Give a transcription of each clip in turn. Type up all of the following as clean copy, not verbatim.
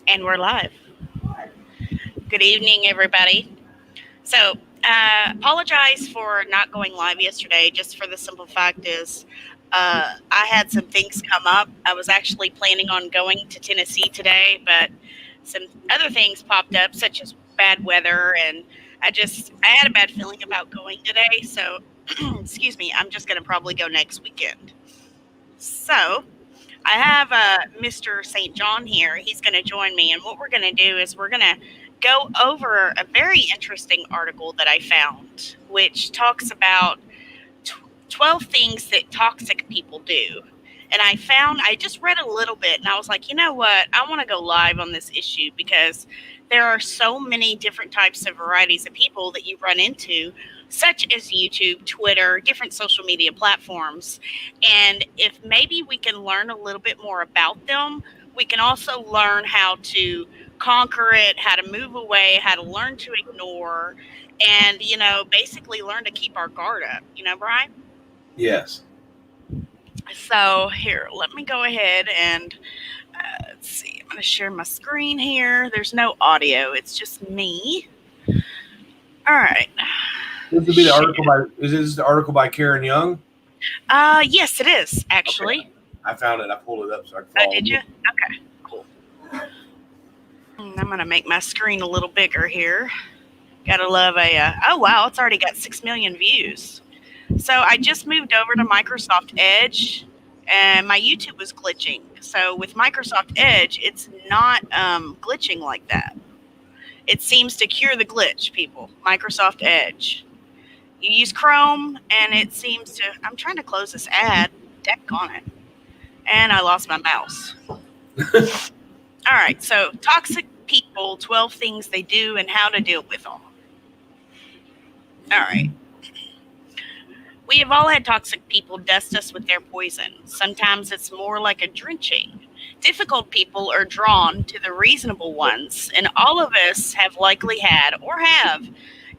And we're live. Good evening, everybody. So, apologize for not going live yesterday. Just for the simple fact is, I had some things come up. I was actually planning on going to Tennessee today, but some other things popped up, such as bad weather, and I had a bad feeling about going today. So, excuse me, I'm just going to probably go next weekend. So, I have Mr. St. John here. He's going to join me, and what we're going to do is we're going to go over a very interesting article that I found, which talks about 12 things that toxic people do. And I just read a little bit, and I was like, you know what? I want to go live on this issue because there are so many different types of varieties of people that you run into, such as YouTube, Twitter, different social media platforms. And if maybe we can learn a little bit more about them, we can also learn how to conquer it, how to move away, how to learn to ignore, and, basically learn to keep our guard up. Brian? Yes. So here, let me go ahead and let's see. I'm going to share my screen here. There's no audio. It's just me. All right. This would be the article by. Is this the article by Karen Young? Yes, it is actually. Okay. I found it. I pulled it up so I can follow. Oh, did you? Okay, cool. I'm going to make my screen a little bigger here. Gotta love oh wow, it's already got 6 million views. So I just moved over to Microsoft Edge, and my YouTube was glitching. So with Microsoft Edge, it's not glitching like that. It seems to cure the glitch, people. Microsoft Edge. You use Chrome, and it seems to... I'm trying to close this ad. Deck on it. And I lost my mouse. All right, so toxic people, 12 things they do and how to deal with them. All right. We have all had toxic people dust us with their poison. Sometimes it's more like a drenching. Difficult people are drawn to the reasonable ones, and all of us have likely had or have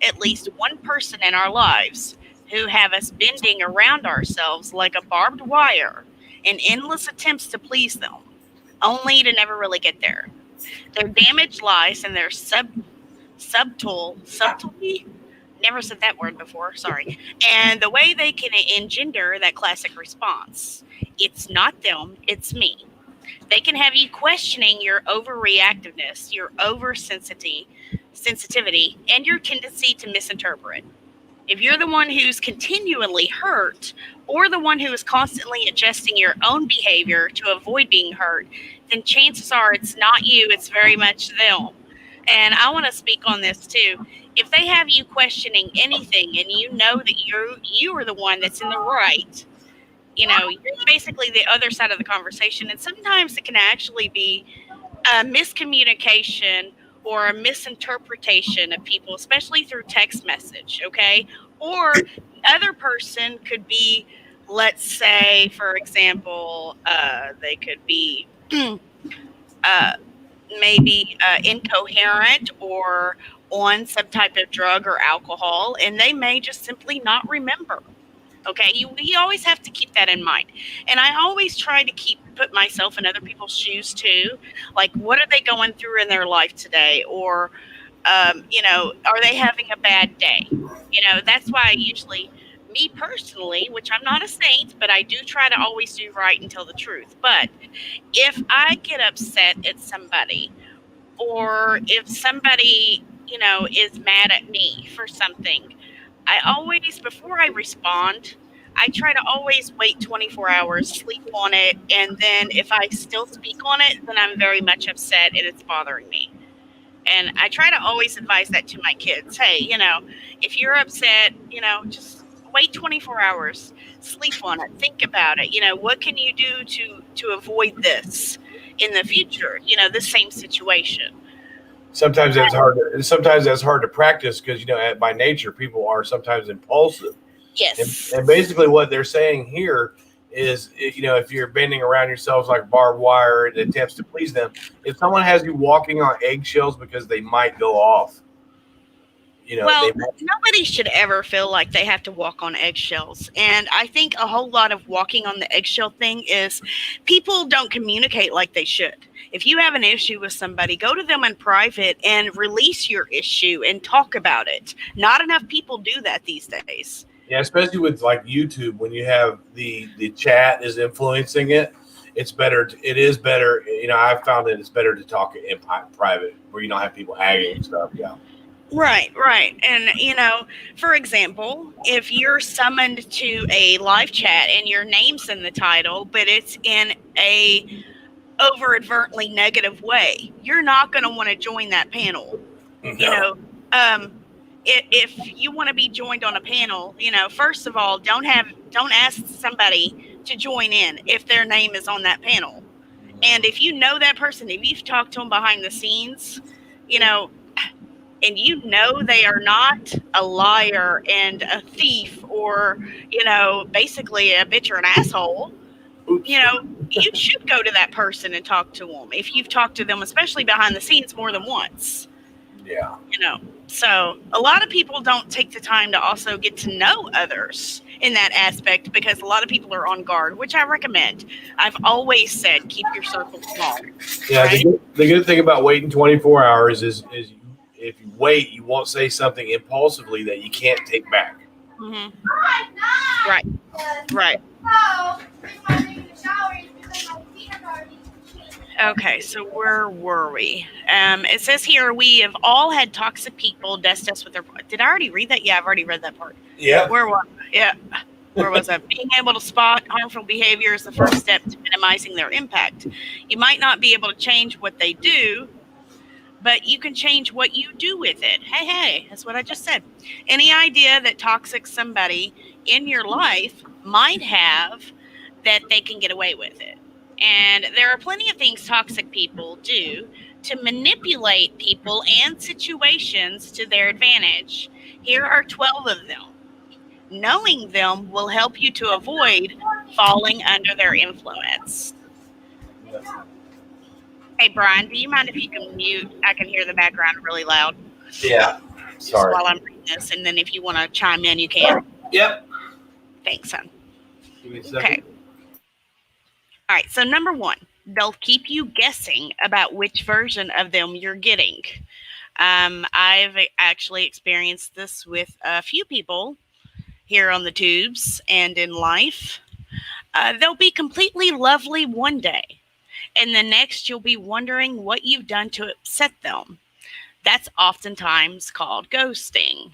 at least one person in our lives who have us bending around ourselves like a barbed wire in endless attempts to please them, only to never really get there. Their damage lies in their subtlety. Never said that word before, sorry. And the way they can engender that classic response. It's not them, it's me. They can have you questioning your overreactiveness, your oversensitivity, and your tendency to misinterpret. If you're the one who's continually hurt, or the one who is constantly adjusting your own behavior to avoid being hurt, then chances are it's not you, it's very much them. And I want to speak on this too. If they have you questioning anything and you know that you are the one that's in the right, you're basically the other side of the conversation. And sometimes it can actually be a miscommunication or a misinterpretation of people, especially through text message, okay? Or the other person could be, let's say, for example, they could be maybe incoherent or on some type of drug or alcohol, and they may just simply not remember. Okay, you always have to keep that in mind. And I always try to put myself in other people's shoes too. Like, what are they going through in their life today? Or, are they having a bad day? That's why I usually, me personally, which I'm not a saint, but I do try to always do right and tell the truth. But if I get upset at somebody, or if somebody, is mad at me for something, I always, before I respond, I try to always wait 24 hours, sleep on it, and then if I still speak on it, then I'm very much upset and it's bothering me. And I try to always advise that to my kids. Hey, if you're upset, just wait 24 hours, sleep on it, think about it. What can you do to avoid this in the future? The same situation. Sometimes that's hard. Sometimes that's hard to practice because by nature people are sometimes impulsive. Yes. And basically what they're saying here is, if you're bending around yourselves like barbed wire in attempts to please them, if someone has you walking on eggshells because they might go off. Nobody should ever feel like they have to walk on eggshells. And I think a whole lot of walking on the eggshell thing is people don't communicate like they should. If you have an issue with somebody, go to them in private and release your issue and talk about it. Not enough people do that these days. Yeah, especially with like YouTube, when you have the chat is influencing it, it's better. It is better. I've found that it's better to talk in private where you don't have people hagging and stuff. Yeah. Right, right. And, for example, if you're summoned to a live chat and your name's in the title, but it's in a overtly negative way, you're not going to want to join that panel. No. Um, if you want to be joined on a panel, first of all, don't ask somebody to join in if their name is on that panel. And if you know that person, if you've talked to them behind the scenes, and they are not a liar and a thief or, basically a bitch or an asshole, Oops. You should go to that person and talk to them if you've talked to them, especially behind the scenes, more than once. Yeah. So a lot of people don't take the time to also get to know others in that aspect because a lot of people are on guard, which I recommend. I've always said keep your circle small. Yeah. Right? The good thing about waiting 24 hours is if you wait, you won't say something impulsively that you can't take back. Mm-hmm. Right. Right. Okay, so where were we? It says here we have all had toxic people dust us with their. Did I already read that? Yeah, I've already read that part. Yeah. Where was? Yeah. Where was I? Being able to spot harmful behavior is the first step to minimizing their impact. You might not be able to change what they do, but you can change what you do with it. Hey, that's what I just said. Any idea that toxic somebody in your life might have that they can get away with it. And there are plenty of things toxic people do to manipulate people and situations to their advantage. Here are 12 of them. Knowing them will help you to avoid falling under their influence. Hey, Brian, do you mind if you can mute? I can hear the background really loud. Yeah. Just Sorry. while I'm reading this, and then if you want to chime in, you can. Yep. Thanks, son. Give me a second. Okay. All right, so number one, they'll keep you guessing about which version of them you're getting. I've actually experienced this with a few people here on the tubes and in life. They'll be completely lovely one day, and the next you'll be wondering what you've done to upset them. That's oftentimes called ghosting.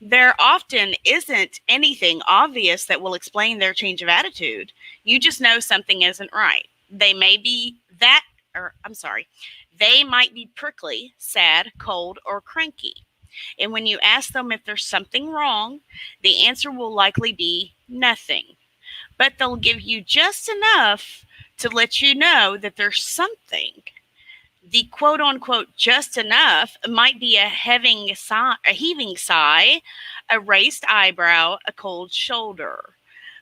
There often isn't anything obvious that will explain their change of attitude. You just know something isn't right. They may be they might be prickly, sad, cold, or cranky. And when you ask them if there's something wrong, the answer will likely be nothing. But they'll give you just enough to let you know that there's something. The quote unquote just enough might be a heaving sigh, a raised eyebrow, a cold shoulder.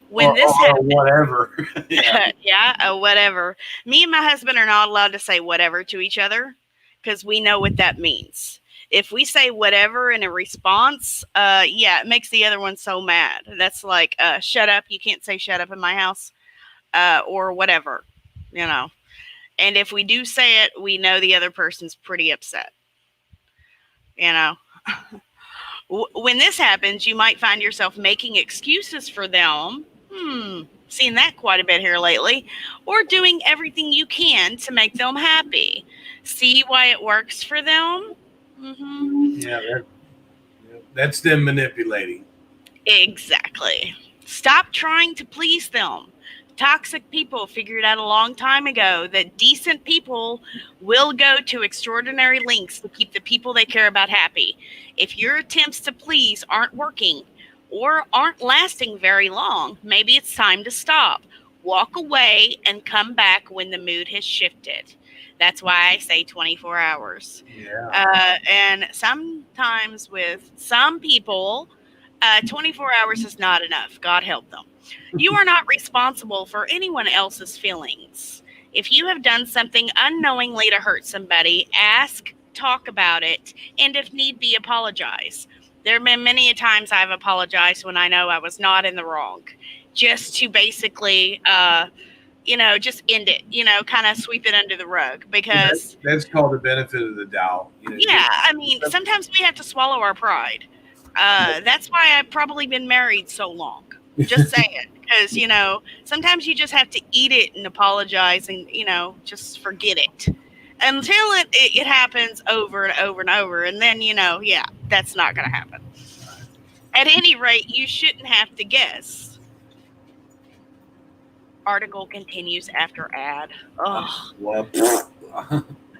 When this happens, whatever. yeah, whatever. Me and my husband are not allowed to say whatever to each other because we know what that means. If we say whatever in a response, it makes the other one so mad. That's like, shut up. You can't say shut up in my house, or whatever, And if we do say it, we know the other person's pretty upset. When this happens, you might find yourself making excuses for them. Seen that quite a bit here lately. Or doing everything you can to make them happy. See why it works for them? Mm-hmm. Yeah, that's them manipulating. Exactly. Stop trying to please them. Toxic people figured out a long time ago that decent people will go to extraordinary lengths to keep the people they care about happy. If your attempts to please aren't working or aren't lasting very long, maybe it's time to stop. Walk away and come back when the mood has shifted. That's why I say 24 hours. Yeah. And sometimes with some people, 24 hours is not enough. God help them. You are not responsible for anyone else's feelings. If you have done something unknowingly to hurt somebody, ask, talk about it, and if need be, apologize. There have been many times I've apologized when I know I was not in the wrong, just to basically just end it, kind of sweep it under the rug Well, because, that's called the benefit of the doubt. yeah, I mean, sometimes we have to swallow our pride. That's why I've probably been married so long. Just saying. Because, sometimes you just have to eat it and apologize and, just forget it until it happens over and over and over. And then, yeah, that's not going to happen. At any rate, you shouldn't have to guess. Article continues after ad. Oh, Well,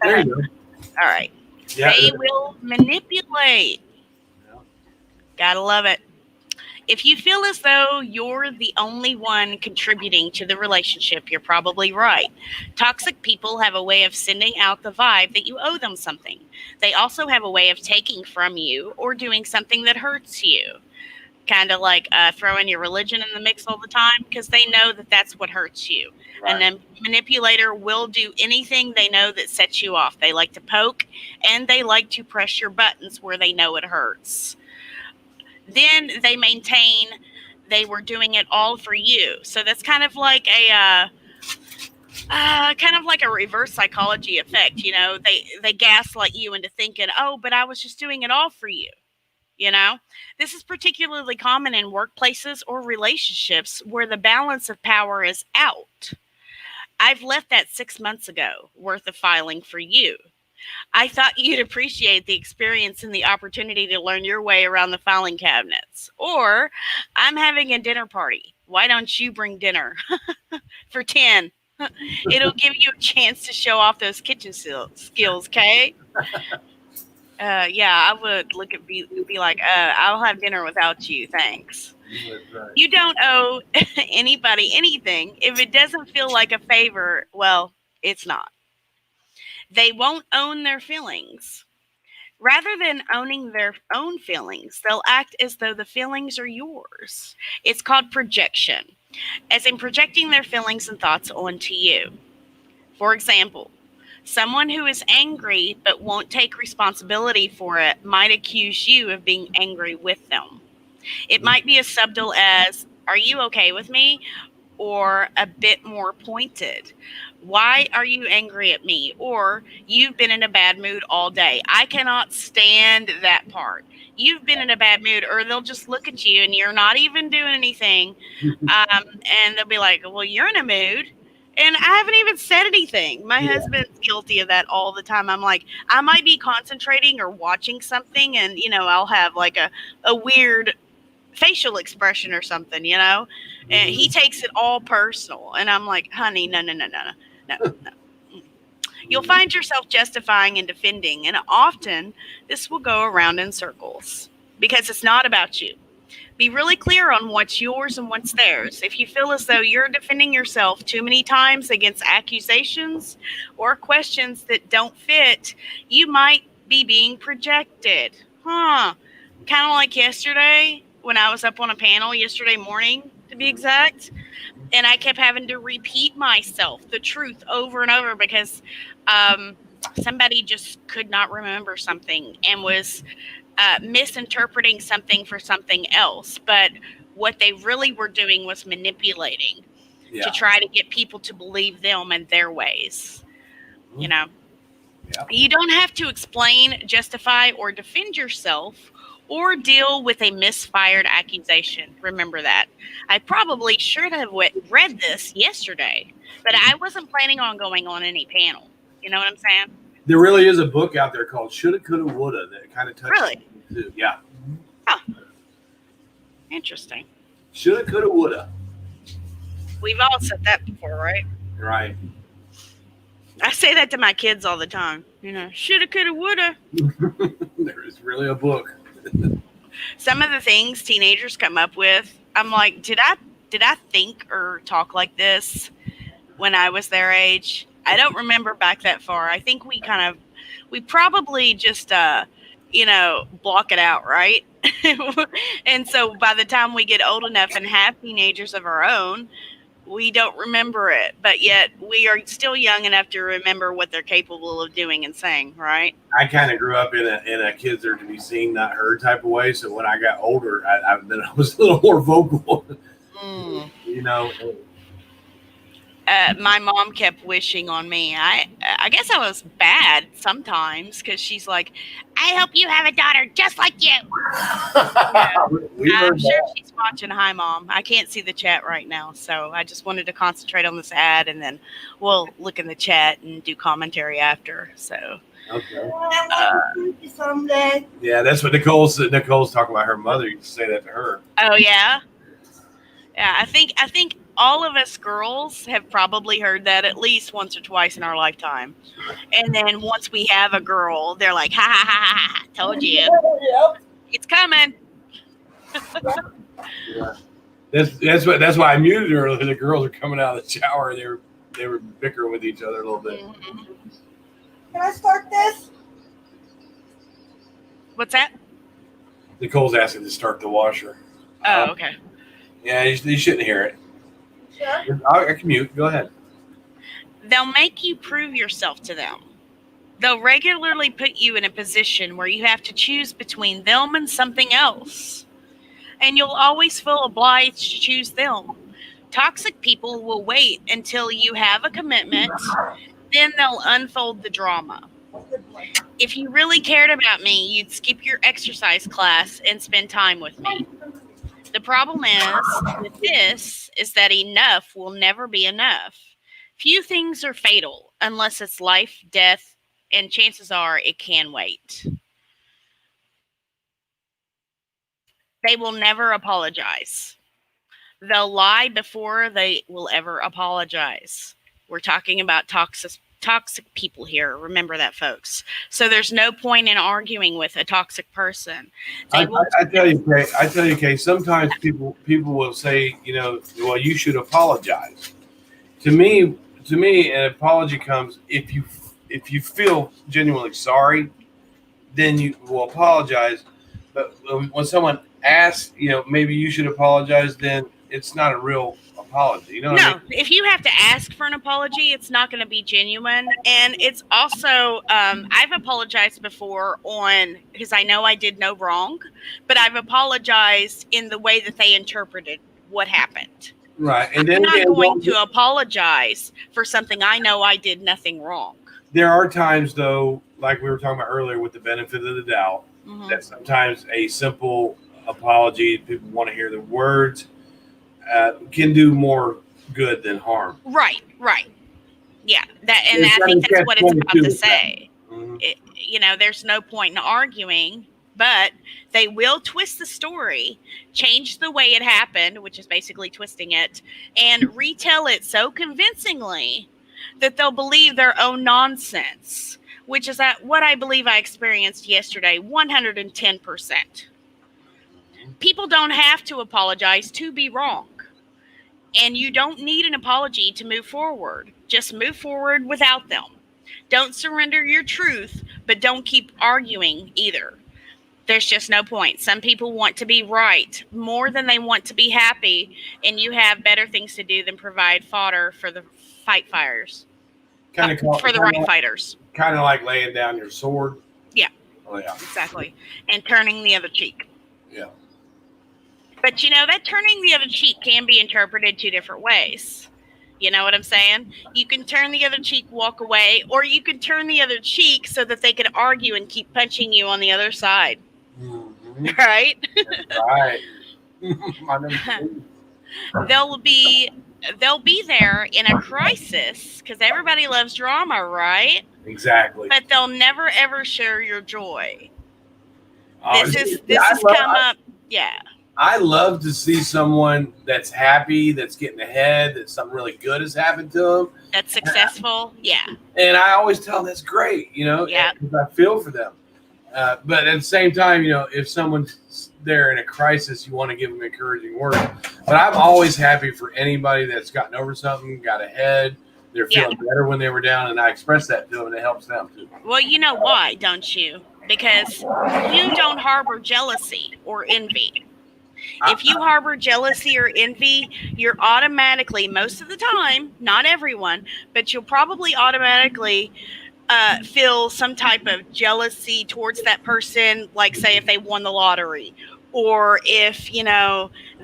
there you go. all right. Yeah. They will manipulate. Yeah. Gotta love it. If you feel as though you're the only one contributing to the relationship, you're probably right. Toxic people have a way of sending out the vibe that you owe them something. They also have a way of taking from you or doing something that hurts you. Kind of like throwing your religion in the mix all the time because they know that that's what hurts you. Right. And then manipulator will do anything they know that sets you off. They like to poke and they like to press your buttons where they know it hurts. Then they maintain they were doing it all for you. So that's kind of like a reverse psychology effect. They gaslight you into thinking, oh, but I was just doing it all for you. This is particularly common in workplaces or relationships where the balance of power is out. I've left that 6 months ago worth of filing for you. I thought you'd appreciate the experience and the opportunity to learn your way around the filing cabinets. Or, I'm having a dinner party. Why don't you bring dinner for 10? It'll give you a chance to show off those kitchen skills, okay? Yeah, I would look at be like, I'll have dinner without you, thanks. Right. You don't owe anybody anything. If it doesn't feel like a favor, well, it's not. They won't own their feelings. Rather than owning their own feelings, they'll act as though the feelings are yours. It's called projection, as in projecting their feelings and thoughts onto you. For example, someone who is angry but won't take responsibility for it might accuse you of being angry with them. It might be as subtle as, are you okay with me? Or a bit more pointed. Why are you angry at me? Or you've been in a bad mood all day. I cannot stand that part. You've been in a bad mood, or they'll just look at you and you're not even doing anything. And they'll be like, well, you're in a mood. And I haven't even said anything. My husband's guilty of that all the time. I'm like, I might be concentrating or watching something, and, I'll have like a weird facial expression or something, and he takes it all personal. And I'm like, honey, no. You'll find yourself justifying and defending, and often this will go around in circles because it's not about you. Be really clear on what's yours and what's theirs. If you feel as though you're defending yourself too many times against accusations or questions that don't fit, you might be being projected. Kind of like yesterday when I was up on a panel yesterday morning, to be exact. And I kept having to repeat myself, the truth, over and over because somebody just could not remember something and was misinterpreting something for something else. But what they really were doing was manipulating to try to get people to believe them and their ways. Yeah. You don't have to explain, justify, or defend yourself or deal with a misfired accusation. Remember that. I probably should have read this yesterday, but I wasn't planning on going on any panel. You know what I'm saying? There really is a book out there called Shoulda, Coulda, Woulda that kind of touches Really? me too. Yeah. Oh, interesting. Shoulda, coulda, woulda. We've all said that before, right? Right. I say that to my kids all the time. Shoulda, coulda, woulda. There is really a book. Some of the things teenagers come up with, I'm like, did I think or talk like this when I was their age? I don't remember back that far. I think we probably just block it out, right? And so by the time we get old enough and have teenagers of our own, we don't remember it, but yet we are still young enough to remember what they're capable of doing and saying, right? I kind of grew up in a kids are to be seen, not heard type of way. So when I got older, I was a little more vocal. My mom kept wishing on me. I guess I was bad sometimes because she's like, "I hope you have a daughter just like you." Yeah, We I'm heard sure that. she's watching. Hi, mom. I can't see the chat right now, so I just wanted to concentrate on this ad, and then we'll look in the chat and do commentary after. So, Okay. uh, Yeah, that's what Nicole's talking about. Her mother used to say that to her. oh yeah, yeah. I think all of us girls have probably heard that at least once or twice in our lifetime. And then once we have a girl, they're like, ha ha ha ha, ha, told you. Yep. It's coming. Yeah. That's why I muted her. The girls are coming out of the shower. They were bickering with each other a little bit. Mhm. Can I start this? What's that? Nicole's asking to start the washer. Oh, okay. Yeah, you shouldn't hear it. Sure. I can mute. Go ahead. They'll make you prove yourself to them. They'll regularly put you in a position where you have to choose between them and something else. And you'll always feel obliged to choose them. Toxic people will wait until you have a commitment, then they'll unfold the drama. If you really cared about me, you'd skip your exercise class and spend time with me. The problem is with this is that enough will never be enough. Few things are fatal unless it's life, death, and chances are it can wait. They will never apologize. They'll lie before they will ever apologize. We're talking about toxic people here. Remember that, folks. So there's no point in arguing with a toxic person. They will. I tell you, Kay. I tell you, Kay. Sometimes people will say, well, you should apologize. To me, an apology comes if you feel genuinely sorry, then you will apologize. But when someone asks, maybe you should apologize, then it's not a real apology. You know what I No, mean? if you have to ask for an apology, it's not going to be genuine. And it's also, I've apologized before on because I know I did no wrong, but I've apologized in the way that they interpreted what happened. Right. And I'm then not again, going to apologize for something I know I did nothing wrong. there are times, though, like we were talking about earlier, with the benefit of the doubt, Mhm. that sometimes a simple apology, people want to hear the words, can do more good than harm. Right. Yeah, and It's I got think a that's what it's about catch-22 to with that. say. Mhm. There's no point in arguing, but they will twist the story, change the way it happened, which is basically twisting it, and retell it so convincingly that they'll believe their own nonsense, which is what I believe I experienced yesterday 110%. People don't have to apologize to be wrong. And you don't need an apology to move forward. Just move forward without them. Don't surrender your truth, but don't keep arguing either. There's just no point. Some people want to be right more than they want to be happy, and you have better things to do than provide fodder for the fight fires. Kind For the right fighters. of like laying down your sword. Yeah. Oh yeah. Exactly. And turning the other cheek. Yeah. But that turning the other cheek can be interpreted two different ways. You know what I'm saying? You can turn the other cheek, walk away, or you can turn the other cheek so that they can argue and keep punching you on the other side. Mm-hmm. Right? Right. They'll be there in a crisis because everybody loves drama, right? Exactly. But they'll never ever share your joy. This Yeah, has come up. Yeah. I love to see someone that's happy, that's getting ahead, that something really good has happened to them. That's successful. Yeah. And I always tell them that's great, Yeah. because I feel for them. But at the same time, if someone's there in a crisis, you want to give them encouraging words. But I'm always happy for anybody that's gotten over something, got ahead. They're feeling better when they were down, and I express that to them, and it helps them too. Well, you know why, don't you? Because you don't harbor jealousy or envy. If you harbor jealousy or envy, you're automatically, most of the time, not everyone, but you'll probably automatically feel some type of jealousy towards that person, like say if they won the lottery, or if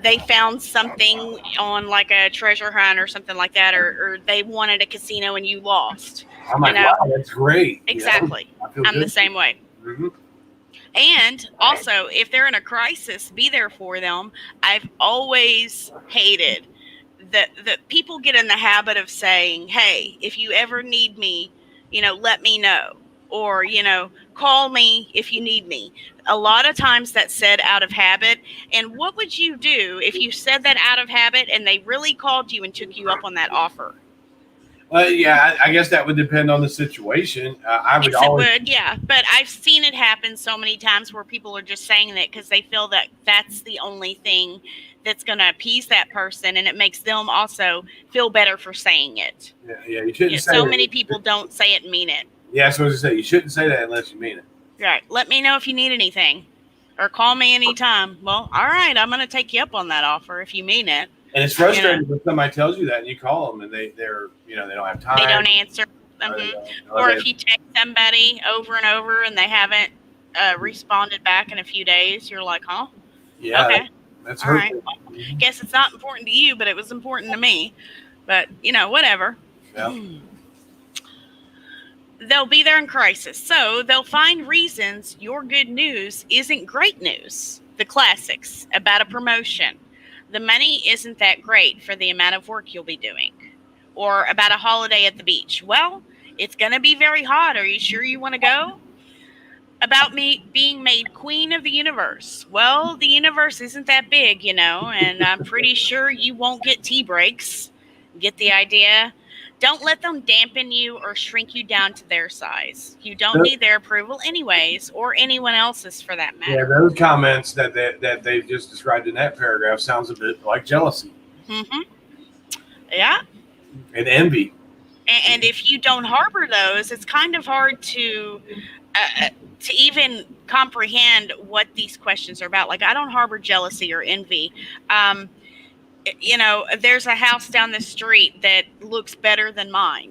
they found something on like a treasure hunt or something like that, or they wanted a casino and you lost. I'm You like, know, wow, that's great. exactly. I feel I'm the good. same way. Mhm. And also, if they're in a crisis, be there for them. I've always hated that people get in the habit of saying, "Hey, if you ever need me, let me know." Or, call me if you need me. A lot of times that's said out of habit. And what would you do if you said that out of habit and they really called you and took you up on that offer? Yeah, I guess that would depend on the situation. I would Yes, it always, would, yeah. But I've seen it happen so many times where people are just saying that because they feel that that's the only thing that's going to appease that person, and it makes them also feel better for saying it. yeah, you shouldn't Yeah, say so many it. people don't say it and mean it. Yeah, so as I say, you shouldn't say that unless you mean it. Right. Let me know if you need anything or call me anytime. Well, all right. I'm going to take you up on that offer if you mean it. And it's frustrating when somebody tells you that and you call them and they're they don't have They time. don't answer. Or, Hmm. or Or if you text somebody over and over and they haven't responded back in a few days, you're like, huh? yeah, Okay. that's All right. hurtful. Guess it's not important to you, but it was important to me. But, whatever. Yeah. They'll be there in crisis. So they'll find reasons your good news isn't great news. The classics about a promotion. The money isn't that great for the amount of work you'll be doing. Or about a holiday at the beach. Well, it's going to be very hot. Are you sure you want to go? About me being made queen of the universe. Well, the universe isn't that big, and I'm pretty sure you won't get tea breaks. Get the idea? Don't let them dampen you or shrink you down to their size. You don't Those, need their approval, anyways, or anyone else's for that yeah, matter. those comments that they just described in that paragraph sounds a bit like jealousy Hmm. Yeah. and envy. And if you don't harbor those, it's kind of hard to even comprehend what these questions are about. Like, I don't harbor jealousy or envy. Um, there's a house down the street that looks better than mine,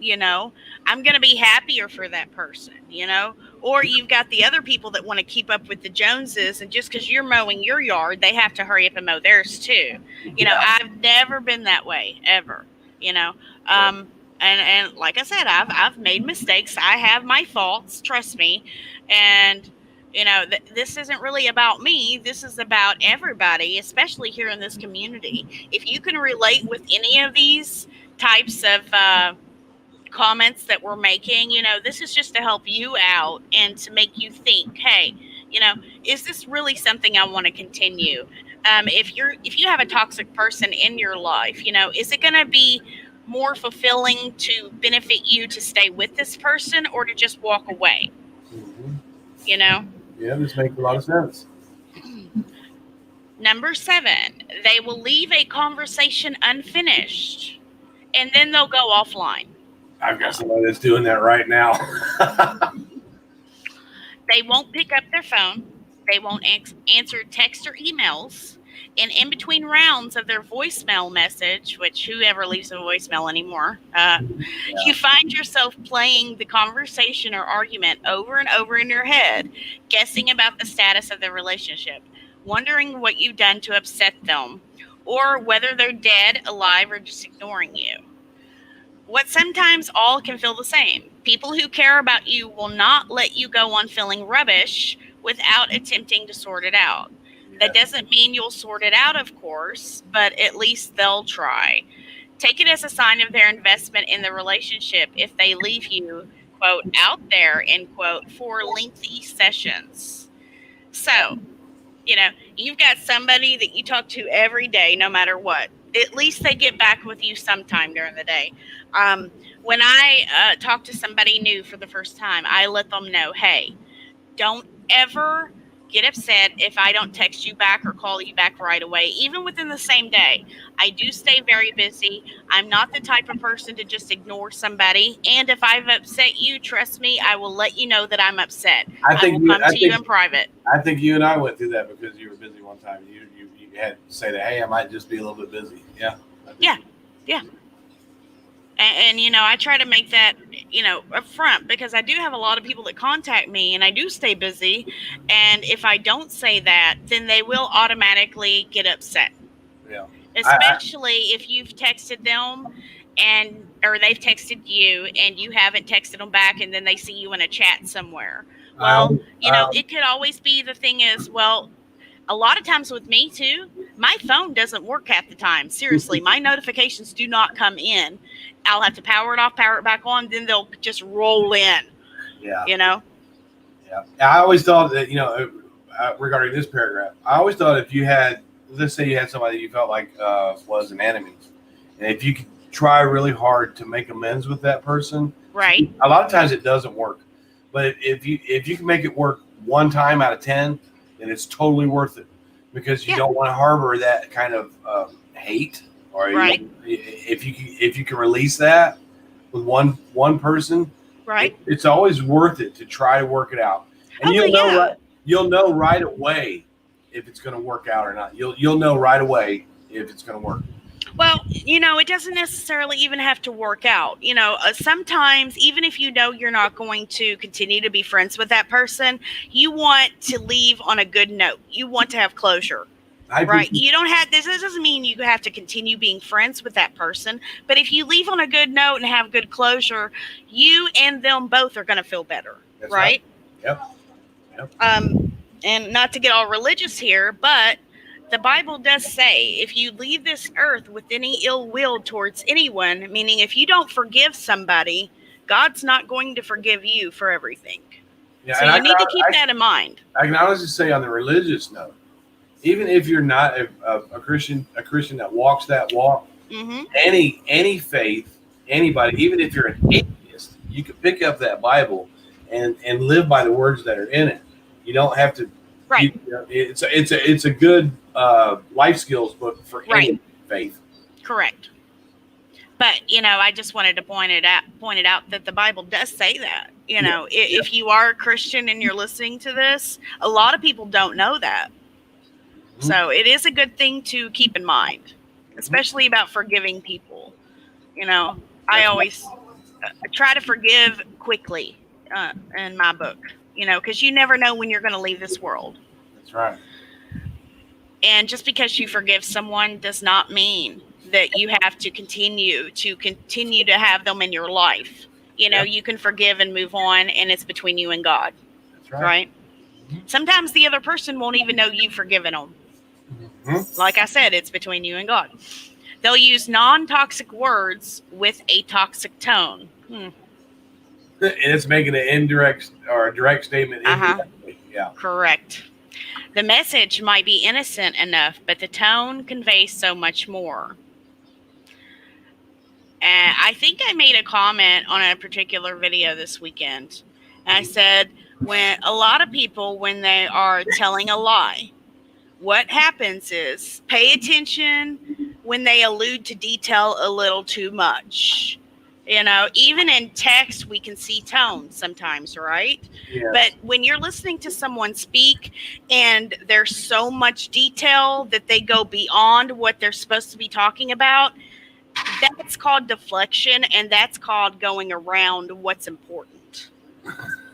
I'm going to be happier for that person, or you've got the other people that want to keep up with the Joneses. And just because you're mowing your yard, they have to hurry up and mow theirs too. Yeah. I've never been that way ever, you know, um, and like I said, I've made mistakes. I have my faults, trust me. And this isn't really about me. This is about everybody, especially here in this community. If you can relate with any of these types of comments that we're making, this is just to help you out and to make you think, hey, is this really something I want to continue? If you have a toxic person in your life, is it going to be more fulfilling to benefit you to stay with this person or to just walk away? Mm-hmm. You know? Yeah, this makes a lot of sense. Number 7, they will leave a conversation unfinished and then they'll go offline. I've got somebody that's doing that right now. They won't pick up their phone. They won't answer text or emails. And in between rounds of their voicemail message, which whoever leaves a voicemail anymore, you find yourself playing the conversation or argument over and over in your head, guessing about the status of the relationship, wondering what you've done to upset them, or whether they're dead, alive, or just ignoring you. What sometimes all can feel the same. People who care about you will not let you go on feeling rubbish without attempting to sort it out. That doesn't mean you'll sort it out, of course, but at least they'll try. Take it as a sign of their investment in the relationship if they leave you, quote, out there, end quote, for lengthy sessions. So, you've got somebody that you talk to every day, no matter what. At least they get back with you sometime during the day. When I talk to somebody new for the first time, I let them know, hey, don't ever get upset if I don't text you back or call you back right away, even within the same day. I do stay very busy. I'm not the type of person to just ignore somebody. And if I've upset you, trust me, I will let you know that I'm upset. I will come to you in private. I think you and I went through that because you were busy one time. You had to say that, hey, I might just be a little bit busy. Yeah. Yeah. Yeah. And I try to make that upfront, because I do have a lot of people that contact me, and I do stay busy, and if I don't say that, then they will automatically get upset, Yeah. especially if you've texted them or they've texted you and you haven't texted them back, and then they see you in a chat somewhere. Well, it could always be, the thing is, well, a lot of times with me too, my phone doesn't work half the time. Seriously, my notifications do not come in. I'll have to power it off, power it back on, then they'll just roll in. Yeah. Yeah. I always thought that, regarding this paragraph, I always thought if you had, let's say you had somebody you felt like was an enemy, and if you could try really hard to make amends with that person, Right. a lot of times it doesn't work. But if you can make it work one time out of 10, then it's totally worth it, because you don't want to harbor that kind of hate, or Right. if you can release that with one person, Right. it's always worth it to try to work it out, and you'll know right away if it's going to work out or not. You'll know right away if it's going to work. Well, it doesn't necessarily even have to work out. Sometimes, even if you're not going to continue to be friends with that person, you want to leave on a good note. You want to have closure. Right. You don't have this. This doesn't mean you have to continue being friends with that person. But if you leave on a good note and have good closure, you and them both are going to feel better. That's right? Yep. And not to get all religious here, but the Bible does say, if you leave this earth with any ill will towards anyone, meaning if you don't forgive somebody, God's not going to forgive you for everything. Yeah, so you need to keep that in mind. I can honestly say, on the religious note, even if you're not a Christian that walks that walk, any faith, anybody, even if you're an atheist, you can pick up that Bible and live by the words that are in it. You don't have to. Right. It's a good life skills book for any faith. Correct. But I just wanted to point it out that the Bible does say that. If you are a Christian and you're listening to this, a lot of people don't know that. So it is a good thing to keep in mind, especially about forgiving people. I always try to forgive quickly in my book, because you never know when you're going to leave this world. That's right. And just because you forgive someone does not mean that you have to continue to have them in your life. You can forgive and move on, and it's between you and God. That's right. Sometimes the other person won't even know you've forgiven them. Like I said, it's between you and God. They'll use non-toxic words with a toxic tone. And it's making an indirect or a direct statement. Yeah. Correct. The message might be innocent enough, but the tone conveys so much more. And I think I made a comment on a particular video this weekend. I said, when a lot of people, when they are telling a lie, what happens is, pay attention when they allude to detail a little too much. Even in text, we can see tone sometimes, right? Yeah. But when you're listening to someone speak and there's so much detail that they go beyond what they're supposed to be talking about, that's called deflection, and that's called going around what's important.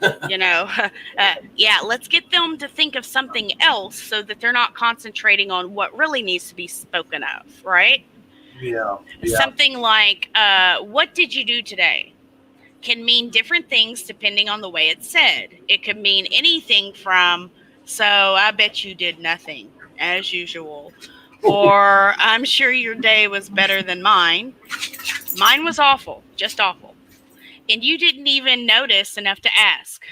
Let's get them to think of something else so that they're not concentrating on what really needs to be spoken of, right? Yeah. Something like, what did you do today? Can mean different things depending on the way it's said. It could mean anything from, so I bet you did nothing, as usual. Or, I'm sure your day was better than mine. Mine was awful, just awful. And you didn't even notice enough to ask.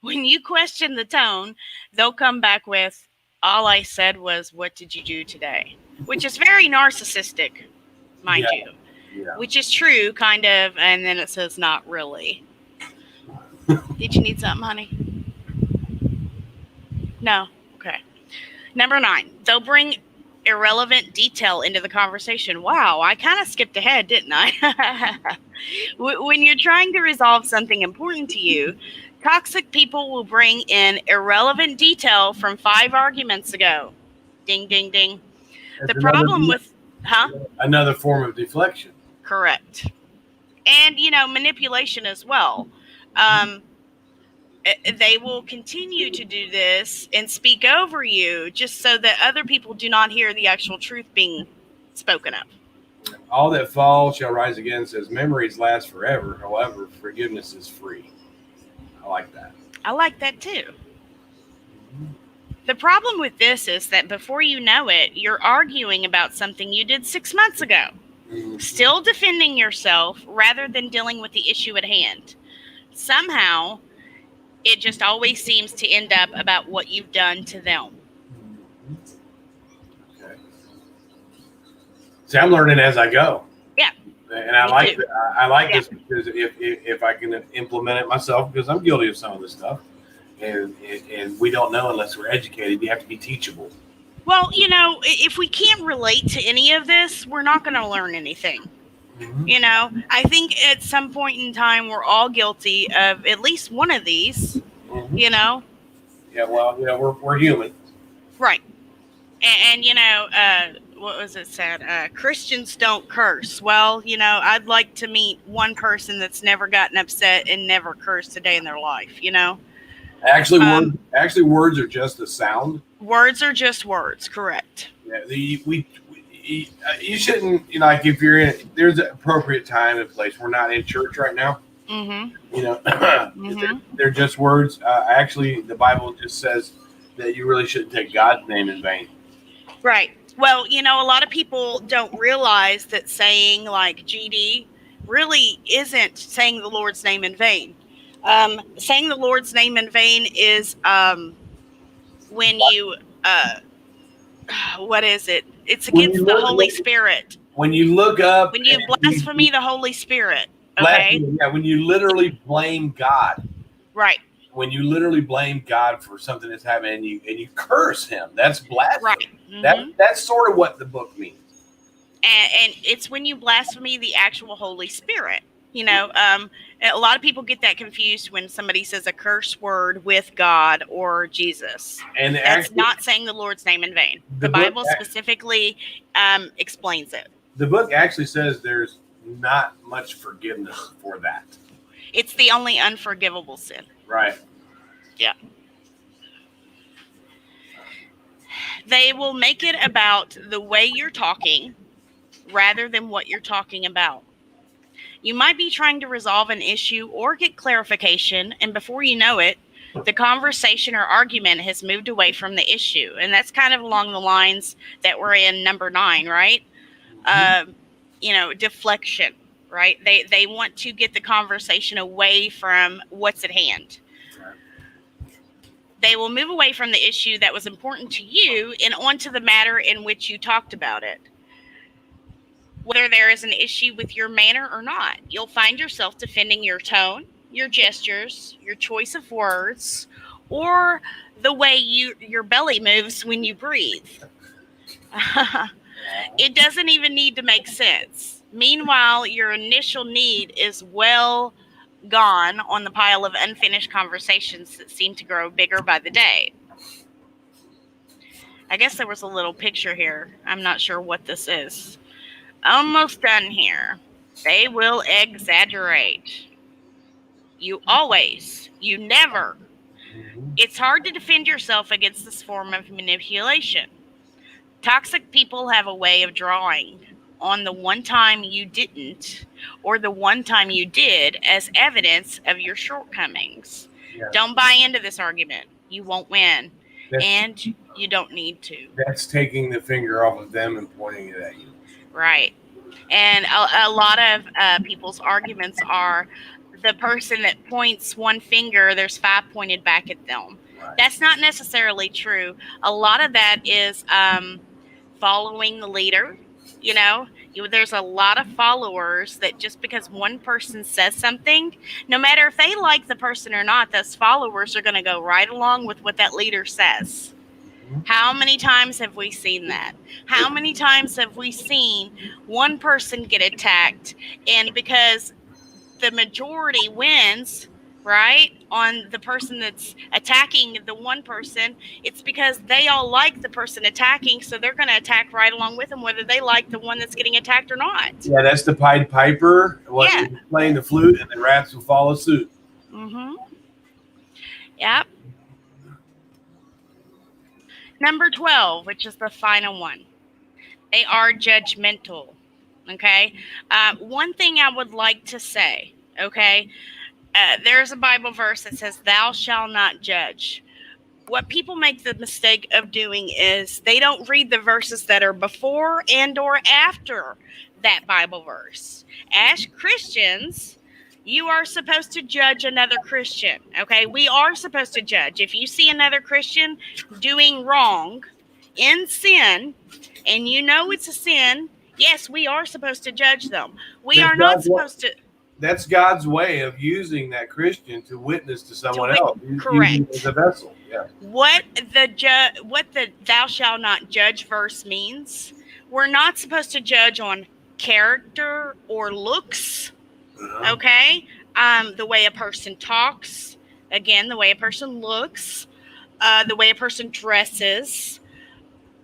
When you question the tone, they'll come back with, all I said was, what did you do today? Which is very narcissistic, mind you. Yeah. Which is true, kind of, and then it says not really. Did you need something, honey? No? Okay. Number 9, they'll bring irrelevant detail into the conversation. Wow, I kind of skipped ahead, didn't I? When you're trying to resolve something important to you, toxic people will bring in irrelevant detail from 5 arguments ago. Ding, ding, ding. That's the problem with... Another form of deflection. Correct. and manipulation as well. Um, they will continue to do this and speak over you just so that other people do not hear the actual truth being spoken of. All that fall shall rise again says memories last forever. However, forgiveness is free. I like that. I like that too. The problem with this is that before you know it, you're arguing about something you did 6 months ago, still defending yourself rather than dealing with the issue at hand. Somehow, it just always seems to end up about what you've done to them. Okay. See, I'm learning as I go. Yeah. And I like this because if I can implement it myself, because I'm guilty of some of this stuff, and we don't know unless we're educated. You have to be teachable. Well, if we can't relate to any of this, we're not going to learn anything. Mm-hmm. I think at some point in time, we're all guilty of at least one of these, Mm-hmm. Yeah, well, we're human. Right. And what was it said? Christians don't curse. Well, I'd like to meet one person that's never gotten upset and never cursed a day in their life, Actually, words are just a sound. Words are just words, correct. Yeah, you shouldn't, like if you're in, there's an appropriate time and place. We're not in church right now. Mm-hmm. Mm-hmm. They're just words. Actually, the Bible just says that you really shouldn't take God's name in vain. Right. Well, a lot of people don't realize that saying like GD really isn't saying the Lord's name in vain. Saying the Lord's name in vain is when you what is it? It's against the Holy Spirit. When you look up, when you blaspheme the Holy Spirit. Okay. Yeah, when you literally blame God. Right. When you literally blame God for something that's happened and you curse Him, that's blasphemy. Right. Mm-hmm. That's sort of what the book means. And it's when you blaspheme the actual Holy Spirit. A lot of people get that confused when somebody says a curse word with God or Jesus. And that's not saying the Lord's name in vain. The Bible specifically explains it. The book actually says there's not much forgiveness for that. It's the only unforgivable sin. Right. Yeah. They will make it about the way you're talking rather than what you're talking about. You might be trying to resolve an issue or get clarification, and before you know it, the conversation or argument has moved away from the issue. And that's kind of along the lines that we're in number 9, right? Deflection, right? They want to get the conversation away from what's at hand. They will move away from the issue that was important to you and onto the matter in which you talked about it. Whether there is an issue with your manner or not, you'll find yourself defending your tone, your gestures, your choice of words, or the way your belly moves when you breathe. It doesn't even need to make sense. Meanwhile, your initial need is well gone on the pile of unfinished conversations that seem to grow bigger by the day. I guess there was a little picture here. I'm not sure what this is. Almost done here. They will exaggerate. You never. It's hard to defend yourself against this form of manipulation. Toxic people have a way of drawing on the one time you didn't or the one time you did as evidence of your shortcomings. Yeah. Don't buy into this argument. You won't win. And you don't need to. That's taking the finger off of them and pointing it at you. Right. And a lot of people's arguments are the person that points one finger, there's 5 pointed back at them. Right. That's not necessarily true. A lot of that is following the leader. There's a lot of followers that just because one person says something, no matter if they like the person or not, those followers are going to go right along with what that leader says. How many times have we seen that? How many times have we seen one person get attacked, and because the majority wins, right? On the person that's attacking the one person, it's because they all like the person attacking, so they're going to attack right along with them, whether they like the one that's getting attacked or not. Yeah, that's the Pied Piper. What Yeah. playing the flute, and the rats will follow suit. Mm-hmm. Yep. Number 12, which is the final one. They are judgmental. Okay. One thing I would like to say, okay, there's a Bible verse that says, "Thou shalt not judge." What people make the mistake of doing is they don't read the verses that are before and or after that Bible verse. As Christians, you are supposed to judge another Christian. Okay, we are supposed to judge. If you see another Christian doing wrong in sin, and you know it's a sin, yes, we are supposed to judge them. We That's are not God's way- supposed to. That's God's way of using that Christian to witness to someone wit- else. correct. Using it as a vessel. Yeah. What the "thou shalt not judge" verse means, we're not supposed to judge on character or looks. Okay, the way a person talks, again, the way a person looks, the way a person dresses,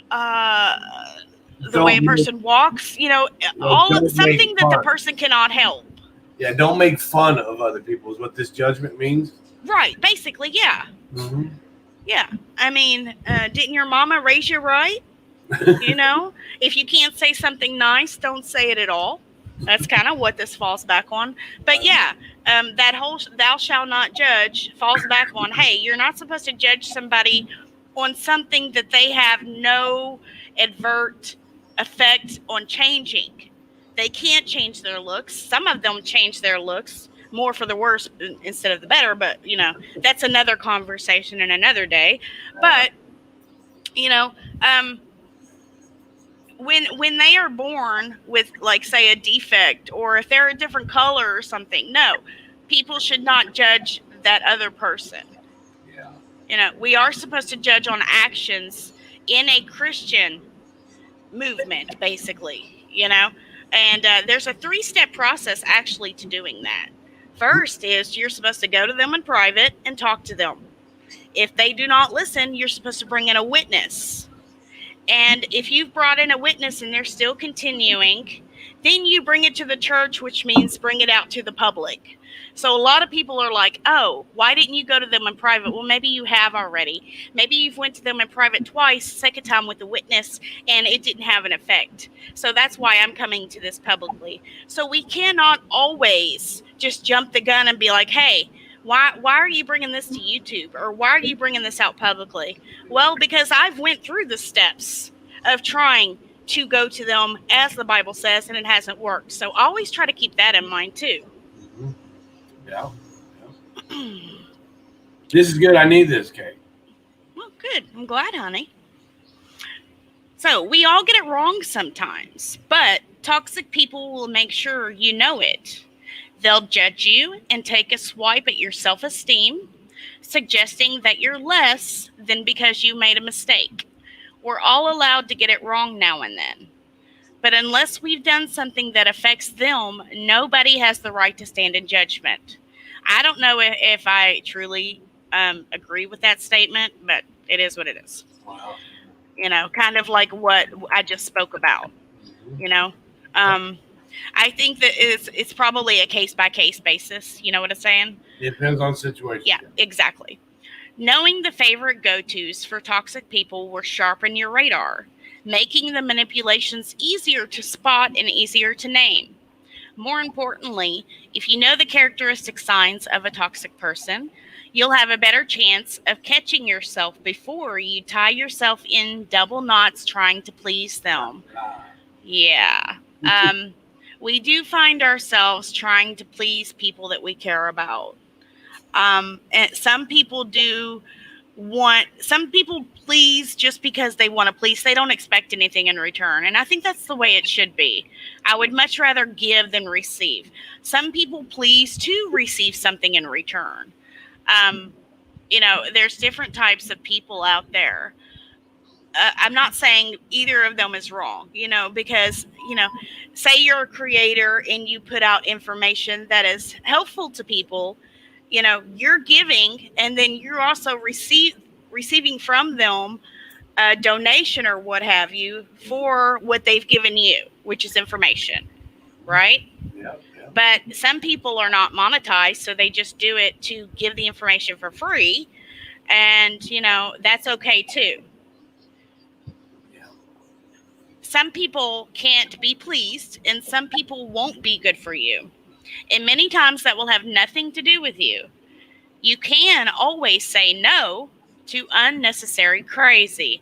the way a person walks. Something that the person cannot help. Yeah, don't make fun of other people is what this judgment means. Right, basically, yeah. Mm-hmm. Yeah, I mean, didn't your mama raise you right? If you can't say something nice, don't say it at all. That's kind of what this falls back on. But yeah, that whole "thou shalt not judge" falls back on, hey, you're not supposed to judge somebody on something that they have no advert effect on changing. They can't change their looks. Some of them change their looks more for the worse instead of the better, but that's another conversation and another day. But when they are born with, like, say, a defect, or if they're a different color or something, no, people should not judge that other person. We are supposed to judge on actions in a Christian movement, basically, and there's a 3-step process actually to doing that. First is you're supposed to go to them in private and talk to them. If they do not listen, you're supposed to bring in a witness. And if you've brought in a witness and they're still continuing, then you bring it to the church, which means bring it out to the public. So a lot of people are like, oh, why didn't you go to them in private? Well, maybe you have already. Maybe you've went to them in private twice, second time with the witness, and it didn't have an effect. So that's why I'm coming to this publicly. So we cannot always just jump the gun and be like, hey, why are you bringing this to YouTube? Or why are you bringing this out publicly? Well, because I've went through the steps of trying to go to them as the Bible says, and it hasn't worked. So always try to keep that in mind too. Yeah. This is good. I need this, Kate. Well, good. I'm glad, honey. So we all get it wrong sometimes, but toxic people will make sure you know it. They'll judge you and take a swipe at your self-esteem, suggesting that you're less than because you made a mistake. We're all allowed to get it wrong now and then. But unless we've done something that affects them, nobody has the right to stand in judgment. I don't know if I truly agree with that statement, but it is what it is. Wow. Kind of like what I just spoke about. I think that it's probably a case-by-case basis. You know what I'm saying? It depends on situation. Yeah, exactly. Knowing the favorite go-tos for toxic people will sharpen your radar, making the manipulations easier to spot and easier to name. More importantly, if you know the characteristic signs of a toxic person, you'll have a better chance of catching yourself before you tie yourself in double knots trying to please them. Yeah. We do find ourselves trying to please people that we care about. And some people please just because they want to please. They don't expect anything in return. And I think that's the way it should be. I would much rather give than receive. Some people please to receive something in return. There's different types of people out there. I'm not saying either of them is wrong, because, say you're a creator and you put out information that is helpful to people. You're giving, and then you're also receiving from them a donation or what have you for what they've given you, which is information, right? Yeah. Yeah. But some people are not monetized, so they just do it to give the information for free, and that's okay too. Yeah. Some people can't be pleased, and some people won't be good for you, and many times that will have nothing to do with you. You can always say no to unnecessary crazy.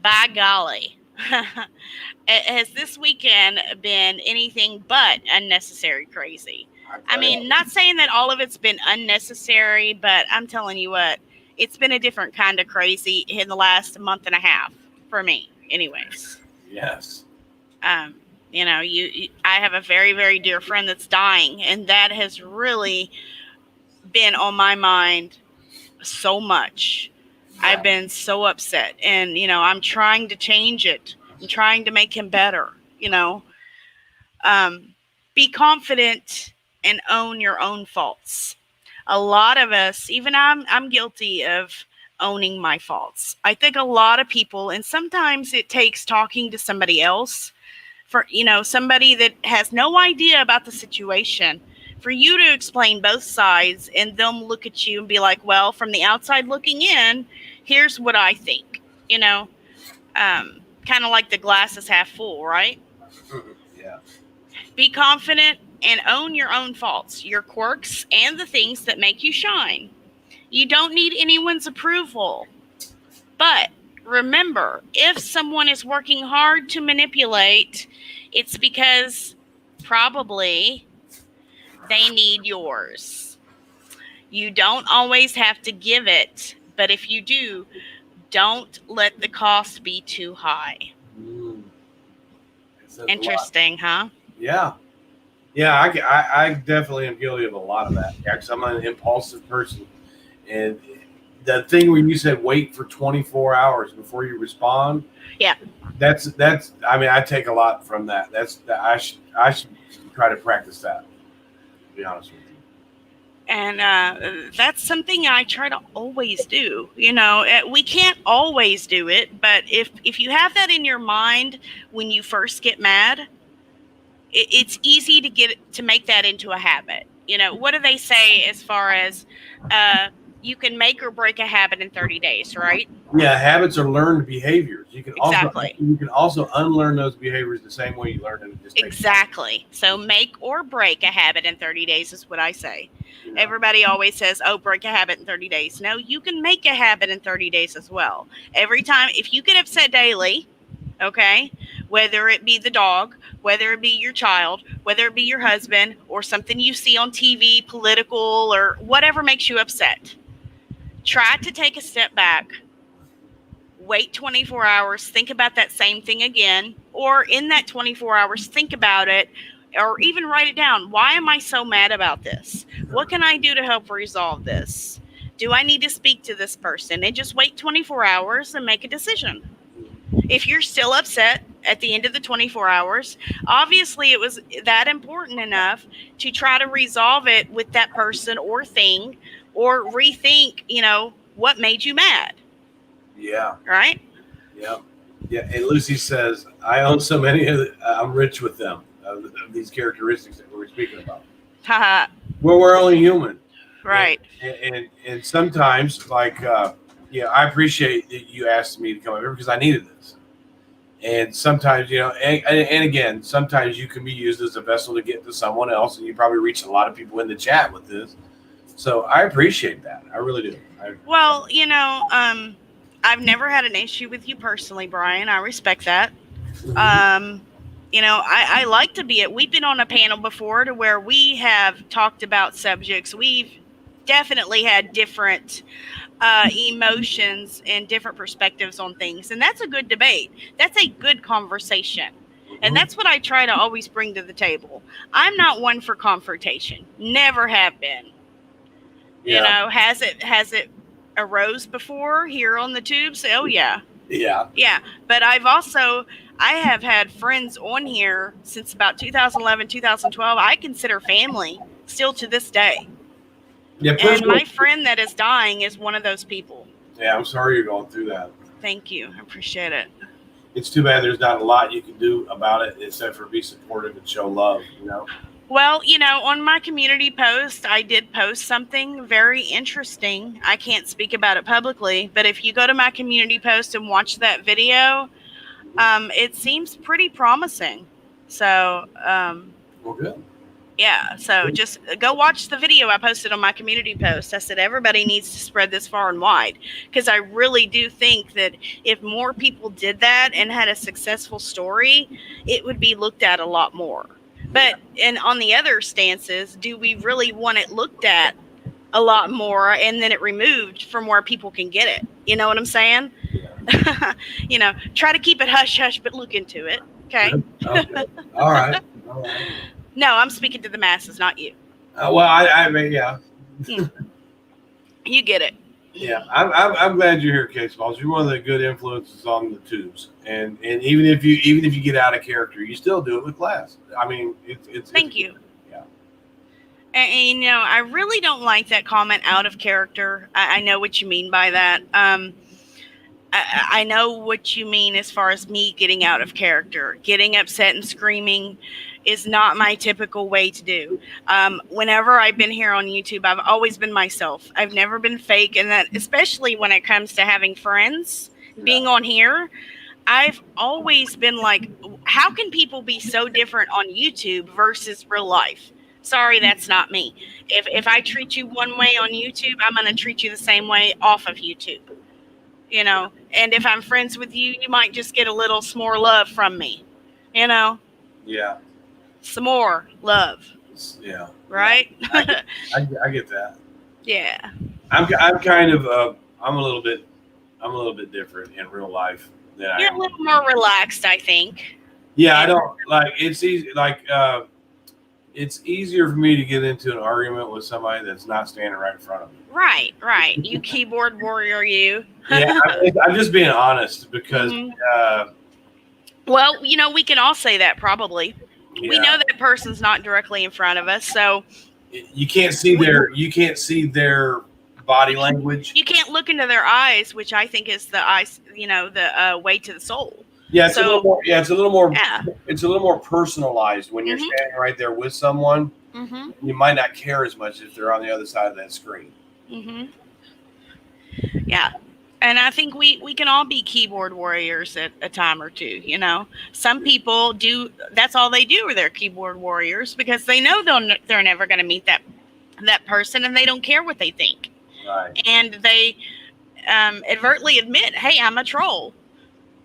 By golly. Has this weekend been anything but unnecessary crazy? I mean, not saying that all of it's been unnecessary, but I'm telling you what, it's been a different kind of crazy in the last month and a half for me, anyways. Yes. Um, I have a very, very dear friend that's dying, and that has really been on my mind so much. I've been so upset, and I'm trying to change it. I'm trying to make him better. Um, be confident and own your own faults. A lot of us, even I'm guilty of owning my faults. I think a lot of people, and sometimes it takes talking to somebody else, for somebody that has no idea about the situation, for you to explain both sides and them look at you and be like, well, from the outside looking in, here's what I think. Kind of like the glass is half full, right? Yeah. Be confident and own your own faults, your quirks, and the things that make you shine. You don't need anyone's approval. But remember, if someone is working hard to manipulate, it's because probably they need yours. You don't always have to give it, but if you do, don't let the cost be too high. Interesting, huh? Yeah. Yeah, I definitely am guilty of a lot of that. Yeah, because I'm an impulsive person. And the thing where you said wait for 24 hours before you respond. Yeah. That's. I mean, I take a lot from that. I should try to practice that. To be honest with you. And that's something I try to always do. We can't always do it, but if you have that in your mind when you first get mad, it's easy to make that into a habit. What do they say as far as you can make or break a habit in 30 days, right? Yeah, habits are learned behaviors. Exactly. You can also unlearn those behaviors the same way you learn them. Exactly. So make or break a habit in 30 days is what I say. Everybody always says, oh, break a habit in 30 days. No, you can make a habit in 30 days as well. Every time, if you get upset daily, okay, whether it be the dog, whether it be your child, whether it be your husband, or something you see on TV, political, or whatever makes you upset, try to take a step back, wait 24 hours, think about that same thing again, or in that 24 hours, think about it, or even write it down. Why am I so mad about this? What can I do to help resolve this? Do I need to speak to this person? And just wait 24 hours and make a decision. If you're still upset at the end of the 24 hours, obviously it was that important enough to try to resolve it with that person or thing, or rethink, what made you mad. Yeah. Right? Yeah. Yeah. And Lucy says, I own so many of I'm rich with them, of these characteristics that we were speaking about. Haha. Well, we're only human. Right. And sometimes, like, I appreciate that you asked me to come over because I needed this. And sometimes, and again, sometimes you can be used as a vessel to get to someone else, and you probably reached a lot of people in the chat with this. So I appreciate that. I really do. Well, I've never had an issue with you personally, Brian. I respect that. I like to be we've been on a panel before to where we have talked about subjects. We've definitely had different emotions and different perspectives on things. And that's a good debate. That's a good conversation. And that's what I try to always bring to the table. I'm not one for confrontation. Never have been. Yeah. Has it arose before here on the tubes? Oh, yeah. Yeah. Yeah. But I have had friends on here since about 2011, 2012. I consider family still to this day. Yeah, And my friend that is dying is one of those people. Yeah, I'm sorry you're going through that. Thank you. I appreciate it. It's too bad there's not a lot you can do about it except for be supportive and show love, you know? Well, on my community post, I did post something very interesting. I can't speak about it publicly, but if you go to my community post and watch that video, it seems pretty promising. So, Well, good. yeah, so just go watch the video I posted on my community post. I said everybody needs to spread this far and wide, because I really do think that if more people did that and had a successful story, it would be looked at a lot more. But and on the other stances, do we really want it looked at a lot more and then it removed from where people can get it? You know what I'm saying? Yeah. Try to keep it hush hush, but look into it. Okay. Okay. All right. No, I'm speaking to the masses, not you. Well, I mean, yeah. You get it. Yeah, I'm glad you're here, Case Balls. You're one of the good influences on the tubes, and even if you get out of character, you still do it with class. I mean, it's Thank you. Yeah. And I really don't like that comment, out of character. I know what you mean by that. I know what you mean as far as me getting out of character. Getting upset and screaming is not my typical way to do. Whenever I've been here on YouTube, I've always been myself. I've never been fake, and that especially when it comes to having friends, being on here, I've always been like, how can people be so different on YouTube versus real life? Sorry, that's not me. If I treat you one way on YouTube, I'm going to treat you the same way off of YouTube. And if I'm friends with you, you might just get a little some more love from me. Yeah. Some more love. Yeah. Right? I get that. Yeah. I'm kind of I'm a little bit different in real life than I You're am. a little more relaxed, I think. Yeah, I don't like it's easy. It's easier for me to get into an argument with somebody that's not standing right in front of me. Right. You keyboard warrior, you. Yeah, I'm just being honest because. Well, we can all say that probably. Yeah. We know that person's not directly in front of us, so you can't see their body language. You can't look into their eyes, which I think is the eyes, the way to the soul. Yeah, it's a little more. Yeah, it's a little more. Yeah. It's a little more personalized when you're standing right there with someone. You might not care as much if they're on the other side of that screen. Yeah. And I think we can all be keyboard warriors at a time or two, Some people do, that's all they do, are they're keyboard warriors because they know they're never going to meet that person, and they don't care what they think. Right. And they advertently admit, hey, I'm a troll.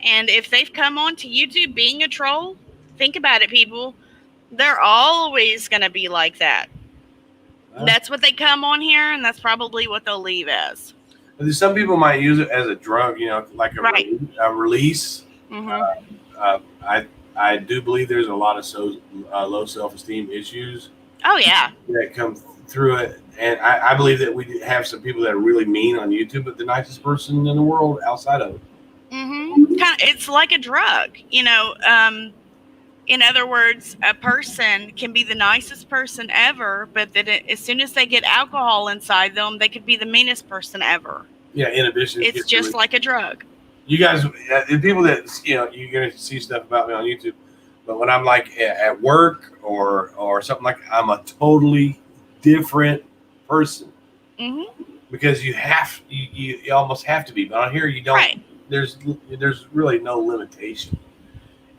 And if they've come onto YouTube being a troll, think about it, people. They're always going to be like that. That's what they come on here, and that's probably what they'll leave as. Some people might use it as a drug, like a release. I do believe there's a lot of low self-esteem issues. Oh, yeah. That come through it. And I believe that we have some people that are really mean on YouTube, but the nicest person in the world outside of it. It's like a drug, in other words, a person can be the nicest person ever, but as soon as they get alcohol inside them, they could be the meanest person ever. Yeah, inhibition. It's just like a drug. You guys, the people that, you're going to see stuff about me on YouTube, but when I'm like at work or something like that, I'm a totally different person. Because you almost have to be, but on here you don't. Right. There's really no limitation,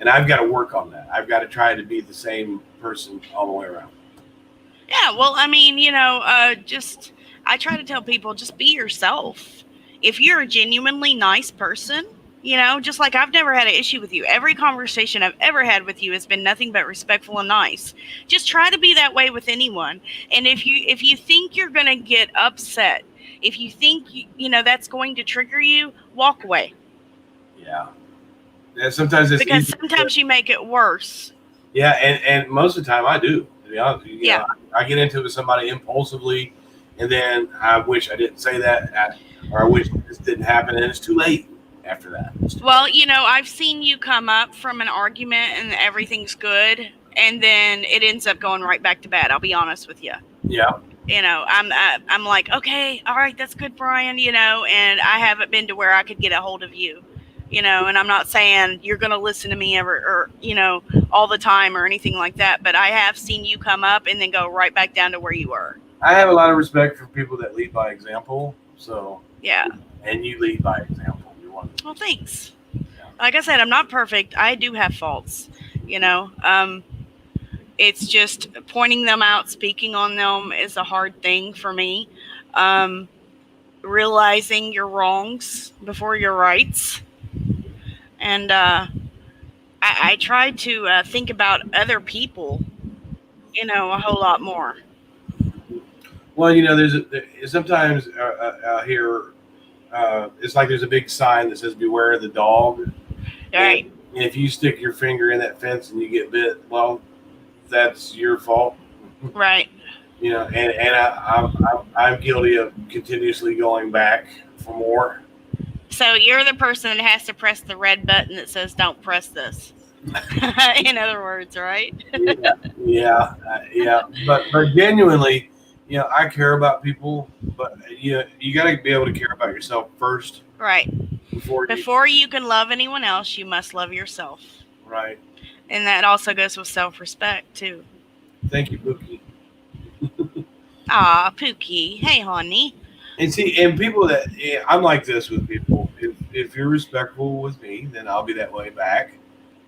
and I've got to work on that. I've got to try to be the same person all the way around. Yeah, well, I mean, I try to tell people, just be yourself. If you're a genuinely nice person, just like I've never had an issue with you. Every conversation I've ever had with you has been nothing but respectful and nice. Just try to be that way with anyone. And if you think you're going to get upset, if you think that's going to trigger you, walk away. Yeah. Sometimes it's because sometimes you make it worse. Yeah, and most of the time I do. To be honest, I get into it with somebody impulsively, and then I wish I didn't say that, or I wish this didn't happen, and it's too late after that. Well, I've seen you come up from an argument and everything's good, and then it ends up going right back to bad. I'll be honest with you. Yeah. I'm like, okay, all right, that's good, Brian, and I haven't been to where I could get a hold of you, and I'm not saying you're going to listen to me ever or, all the time or anything like that, but I have seen you come up and then go right back down to where you were. I have a lot of respect for people that lead by example. So, Yeah. and you lead by example. You're one. Well, thanks. Like I said, I'm not perfect. I do have faults, it's just pointing them out, speaking on them is a hard thing for me. Realizing your wrongs before your rights. And I try to think about other people, a whole lot more. Well, sometimes here it's like there's a big sign that says "Beware of the dog." Right. And if you stick your finger in that fence and you get bit, well, that's your fault. Right. I'm guilty of continuously going back for more. So you're the person that has to press the red button that says "Don't press this." In other words, right? Yeah. But genuinely, I care about people, but you got to be able to care about yourself first. Right. Before you can love anyone else, you must love yourself. Right. And that also goes with self-respect too. Thank you, Pookie. Pookie. Hey, honey. And people I'm like this with people. If you're respectful with me, then I'll be that way back.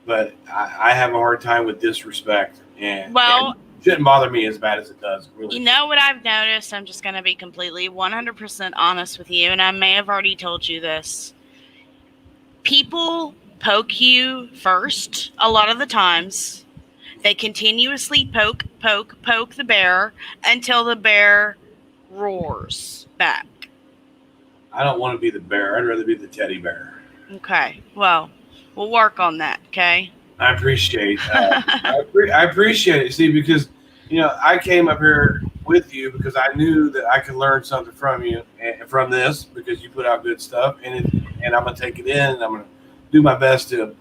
But I have a hard time with disrespect, and it shouldn't bother me as bad as it does. Really. You know what I've noticed? I'm just going to be completely 100% honest with you, and I may have already told you this. People poke you first a lot of the times. They continuously poke the bear until the bear roars back. I don't want to be the bear. I'd rather be the teddy bear. Okay. Well, we'll work on that, okay? I appreciate I appreciate it. See, because, I came up here with you because I knew that I could learn something from you and from this because you put out good stuff. And I'm going to take it in and I'm going to do my best to.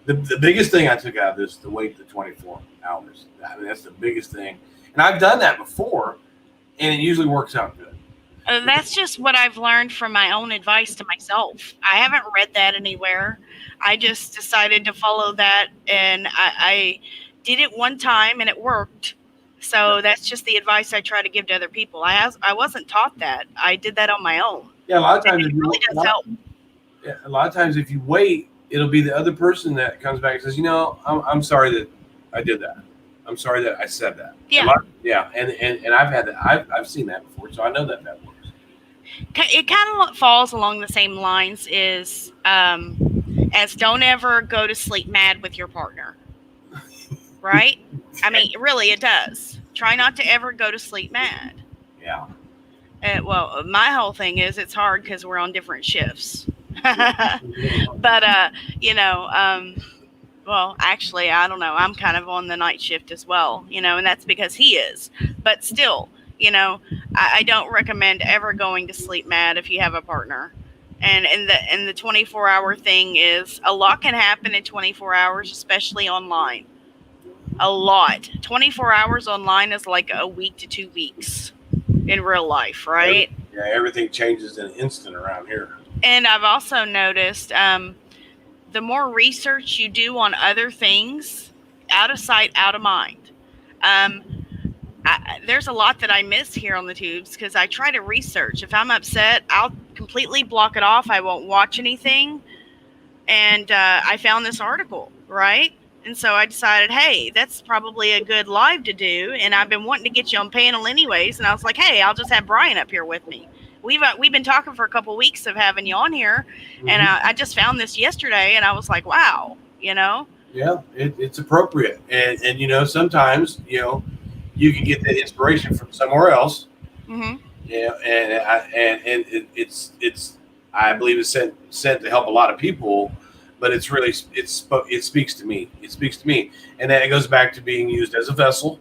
The biggest thing I took out of this is to wait the 24 hours. I mean, that's the biggest thing. And I've done that before, and it usually works out good. That's just what I've learned from my own advice to myself. I haven't read that anywhere. I just decided to follow that, and I did it one time, and it worked. So that's just the advice I try to give to other people. I wasn't taught that. I did that on my own. Yeah, a lot of times it really does help. Yeah, a lot of times if you wait, it'll be the other person that comes back and says, I'm sorry that I did that. I'm sorry that I said that. Yeah. And I've had that. I've seen that before, so I know that works. It kind of falls along the same lines as don't ever go to sleep mad with your partner. Right? I mean, really, it does. Try not to ever go to sleep mad. Yeah. Well, my whole thing is it's hard because we're on different shifts. But, well, actually, I don't know. I'm kind of on the night shift as well, and that's because he is. But still, I don't recommend ever going to sleep mad if you have a partner. And the 24-hour thing is a lot can happen in 24 hours, especially online. A lot. 24 hours online is like a week to 2 weeks in real life, right? Yeah, everything changes in an instant around here. And I've also noticed the more research you do on other things, out of sight, out of mind. There's a lot that I miss here on the tubes because I try to research. If I'm upset, I'll completely block it off. I won't watch anything. And I found this article, right? And so I decided, hey, that's probably a good live to do. And I've been wanting to get you on panel anyways. And I was like, hey, I'll just have Brian up here with me. We've been talking for a couple of weeks of having you on here. Mm-hmm. And I just found this yesterday. And I was like, wow, Yeah, it's appropriate. And sometimes, you can get that inspiration from somewhere else. Mm-hmm. Yeah, and it's I believe it's sent to help a lot of people, but it speaks to me. It speaks to me, and then it goes back to being used as a vessel,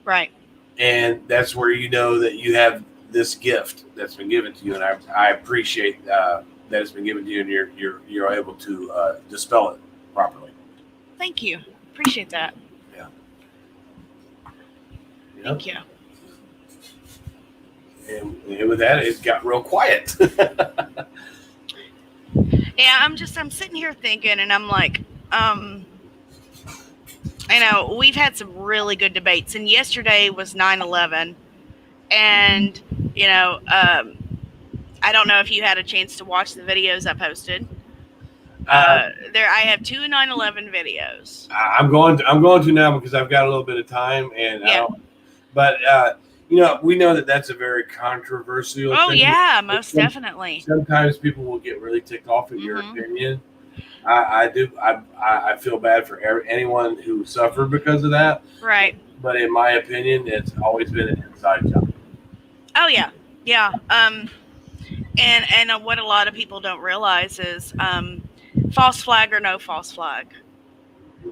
right? And that's where you know that you have this gift that's been given to you, and I appreciate that it's been given to you, and you're able to dispel it properly. Thank you. Appreciate that. Yeah. Thank you. And with that, it got real quiet. Yeah, I'm sitting here thinking, and I'm like, we've had some really good debates, and yesterday was 9/11, and I don't know if you had a chance to watch the videos I posted. I have two 9/11 videos. I'm going to now because I've got a little bit of time, and Yeah. but we know that that's a very controversial Oh thing. yeah, most definitely. Sometimes people will get really ticked off at your opinion. I feel bad for anyone who suffered because of that. Right. But in my opinion, it's always been an inside job. Oh yeah, yeah. And what a lot of people don't realize is, false flag or no false flag,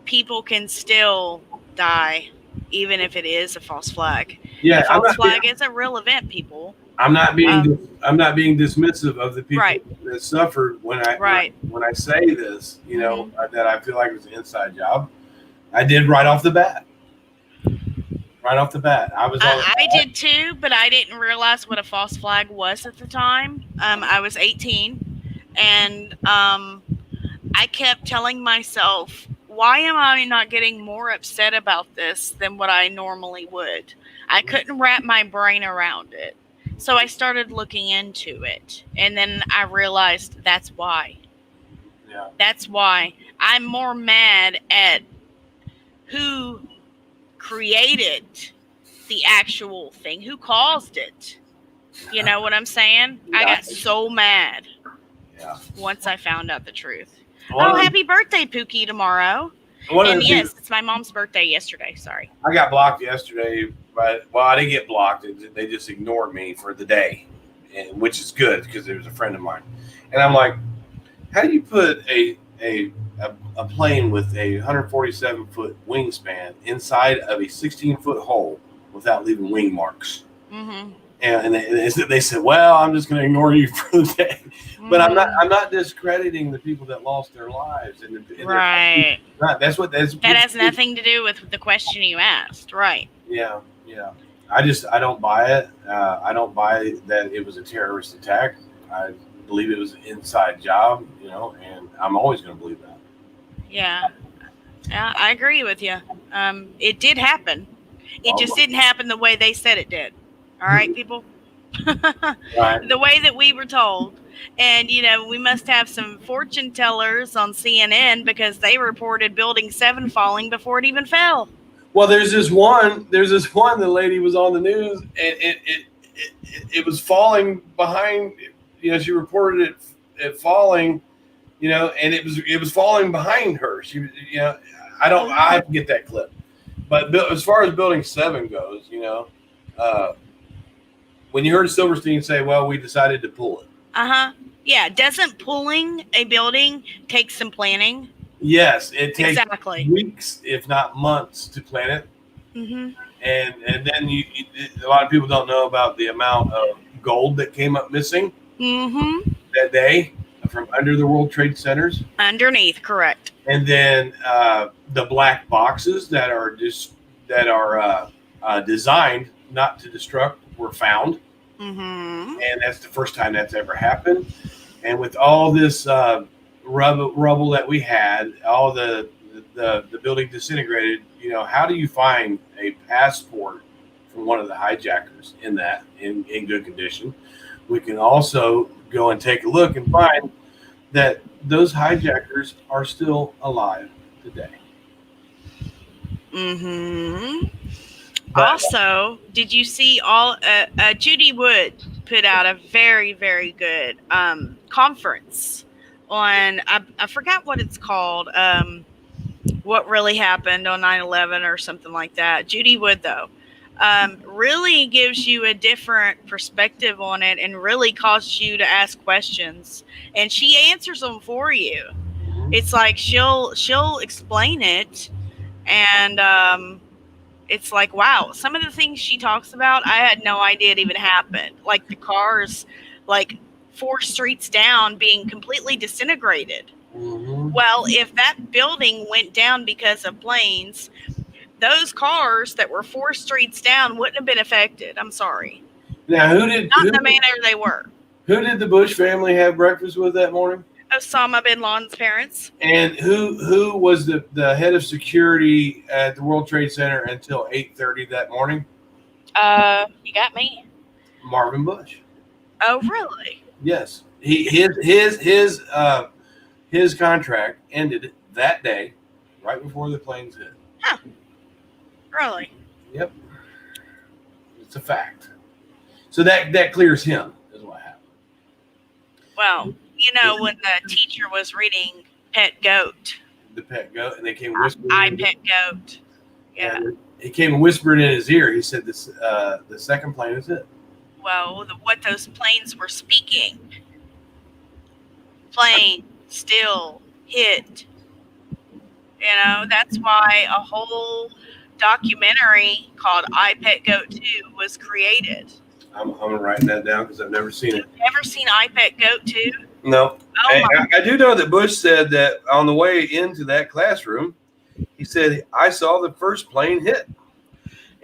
people can still die, even if it is a false flag. Yeah, a false flag is a real event, people. I'm not being dismissive of the people that suffered when I say this, that I feel like it was an inside job. I did right off the bat. I did too, but I didn't realize what a false flag was at the time. I was 18, and I kept telling myself, why am I not getting more upset about this than what I normally would? I couldn't wrap my brain around it. So I started looking into it, and then I realized that's why. Yeah. That's why. I'm more mad at who created the actual thing, who caused it. You know what I'm saying? I got so mad once I found out the truth. Happy birthday, Pookie, tomorrow. And yes, it's my mom's birthday yesterday. Sorry. I got blocked yesterday, but I didn't get blocked. They just ignored me for the day, which is good because it was a friend of mine. And I'm like, how do you put a plane with a 147-foot wingspan inside of a 16-foot hole without leaving wing marks? Mm-hmm. And they said, well, I'm just going to ignore you for the day. But I'm not discrediting the people that lost their lives. Right. That has nothing to do with the question you asked. Right. Yeah. I don't buy it. I don't buy that it was a terrorist attack. I believe it was an inside job, and I'm always going to believe that. Yeah, I agree with you. It did happen. It just didn't happen the way they said it did. All right, people? Right. The way that we were told. And, we must have some fortune tellers on CNN because they reported Building 7 falling before it even fell. Well, there's this one, the lady was on the news, and it was falling behind, she reported it falling, and it was falling behind her. She, I have to get that clip. But as far as Building 7 goes, when you heard Silverstein say, well, we decided to pull it. Uh-huh. Yeah. Doesn't pulling a building take some planning? Yes. It takes weeks, if not months, to plan it. Mm-hmm. And then a lot of people don't know about the amount of gold that came up missing that day from under the World Trade Centers. Underneath, correct. And then the black boxes that are designed not to destruct were found. Mm-hmm. And that's the first time that's ever happened. And with all this rubble that we had, all the building disintegrated, how do you find a passport from one of the hijackers in good condition? We can also go and take a look and find that those hijackers are still alive today. Mm-hmm. Also, did you see Judy Wood put out a very, very good conference on, I forgot what it's called, what really happened on 9/11 or something like that. Judy Wood, though, really gives you a different perspective on it and really causes you to ask questions. And she answers them for you. It's like she'll explain it, and it's like, wow, some of the things she talks about, I had no idea it even happened. Like the cars, like 4 streets down being completely disintegrated. Mm-hmm. Well, if that building went down because of planes, those cars that were 4 streets down wouldn't have been affected. I'm sorry. Now, Not in the manner they were. who did the Bush family have breakfast with that morning? Osama bin Laden's parents. And who was the head of security at the World Trade Center until 8:30 that morning? You got me. Marvin Bush. Oh, really? Yes. His contract ended that day, right before the planes hit. Huh. Really? Yep. It's a fact. So that clears him, is what happened. Well, when the teacher was reading Pet Goat. The pet goat, and they came whispering. I Pet Goat. Yeah. And he came and whispered in his ear. He said, "This the second plane is it." Well, what those planes were speaking. Plane still hit. That's why a whole documentary called I Pet Goat 2 was created. I'm writing that down because I've never seen it. You've never seen I Pet Goat 2? No. Oh, Hey, I do know that Bush said that on the way into that classroom, he said, "I saw the first plane hit."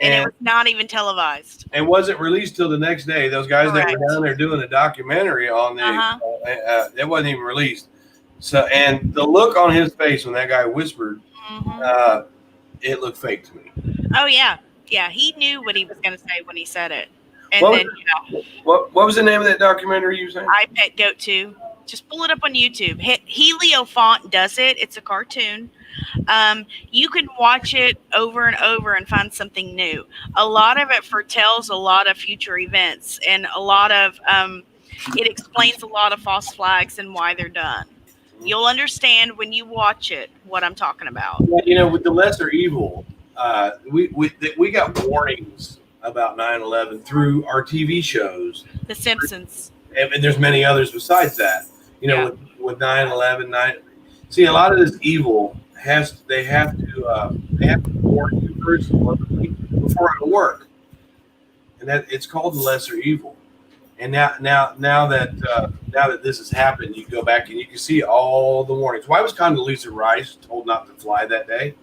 And it was not even televised. And wasn't released till the next day. Those guys that Correct. were down there doing the documentary on the, it wasn't even released. So, and the look on his face when that guy whispered, Mm-hmm. It looked fake to me. Oh, yeah. Yeah, he knew what he was going to say when he said it. And What then, What was the name of that documentary you were saying? I Pet Goat 2. Just pull it up on YouTube. Heliofont does it. It's a cartoon. You can watch it over and over and find something new. A lot of it foretells a lot of future events, and a lot of it explains a lot of false flags and why they're done. You'll understand when you watch it what I'm talking about. With the lesser evil, we got warnings about 9/11 through our TV shows. The Simpsons. And there's many others besides that. With 9/11, see, a lot of this evil they have to warn you first before it'll work, and that it's called the lesser evil. And now that this has happened, you go back and you can see all the warnings. Why was Condoleezza Rice told not to fly that day?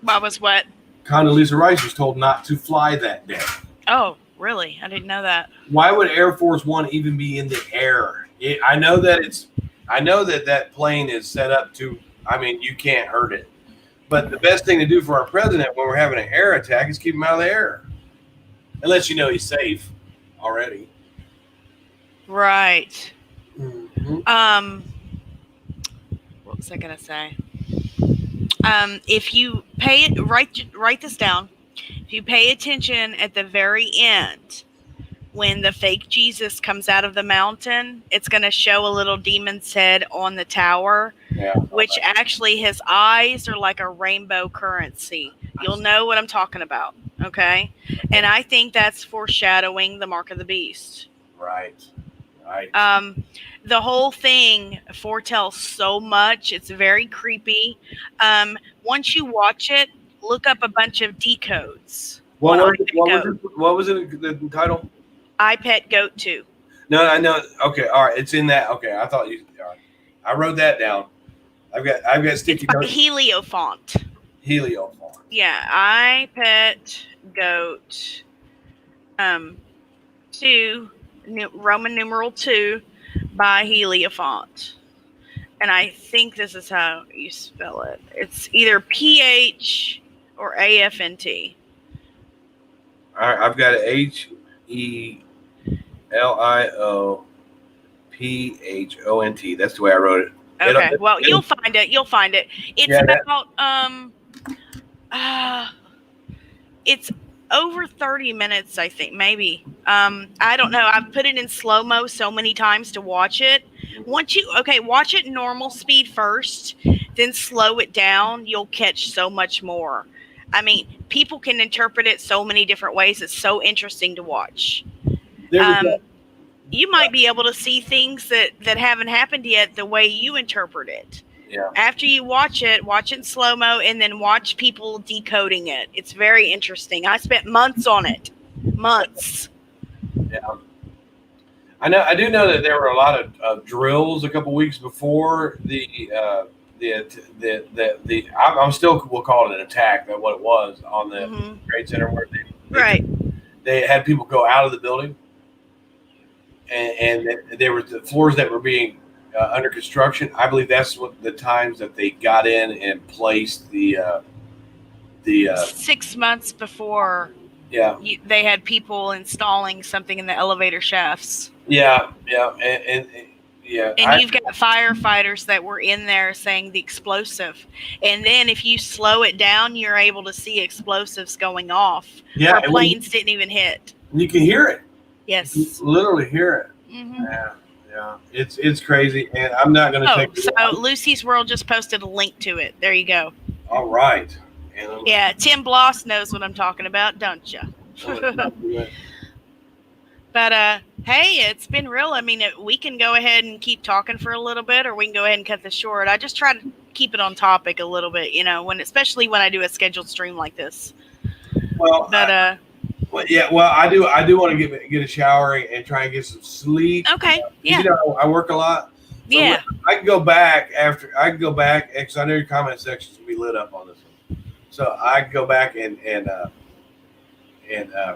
Why was what? Condoleezza Rice was told not to fly that day. Oh, really? I didn't know that. Why would Air Force One even be in the air? I know that plane is set up to. I mean, you can't hurt it. But the best thing to do for our president when we're having an air attack is keep him out of the air, unless you know he's safe already. Right. Mm-hmm. What was I gonna say? If you write this down. If you pay attention at the very end, when the fake Jesus comes out of the mountain, it's going to show a little demon's head on the tower, which actually his eyes are like a rainbow currency. You'll know what I'm talking about, okay? And I think that's foreshadowing the mark of the beast. Right. The whole thing foretells so much. It's very creepy. Once you watch it, look up a bunch of decodes. What was it? The title? I Pet Goat 2. No, I know. Okay, all right. It's in that. Okay, I thought you. All right. I wrote that down. I've got sticky notes. Heliofont. Heliofont. Yeah, I Pet Goat 2, Roman numeral 2 by Heliofont. And I think this is how you spell it. It's either PH or AFNT. All right, I've got HELIOPHONT. That's the way I wrote it. Okay, well, you'll find it. You'll find it. It's about it's over 30 minutes, I think, maybe. I don't know. I've put it in slow-mo so many times to watch it. Watch it normal speed first, then slow it down. You'll catch so much more. I mean, people can interpret it so many different ways. It's so interesting to watch. You might be able to see things that haven't happened yet the way you interpret it. Yeah. After you watch it in slow-mo and then watch people decoding it. It's very interesting. I spent months on it. Months. Yeah. I do know that there were a lot of drills a couple weeks before I'm still, we'll call it an attack. That's what it was on the Trade Center where they right. they had people go out of the building, and there were the floors that were being under construction. I believe that's what the times that they got in and placed the 6 months before yeah they had people installing something in the elevator shafts. yeah and yeah. And you've got firefighters that were in there saying the explosive. And then if you slow it down, you're able to see explosives going off. Yeah, where planes didn't even hit. You can hear it. Yes. You literally hear it. Mm-hmm. Yeah. It's crazy, and I'm not going to take. So Lucy's World just posted a link to it. There you go. All right. Yeah, Tim Bloss knows what I'm talking about, don't you? But hey, it's been real. I mean, we can go ahead and keep talking for a little bit, or we can go ahead and cut this short. I just try to keep it on topic a little bit, especially when I do a scheduled stream like this. Well, but I do want to get a shower and try and get some sleep. Okay. Yeah. I work a lot. So yeah. I can go back because I know your comment sections will be lit up on this one. So I can go back and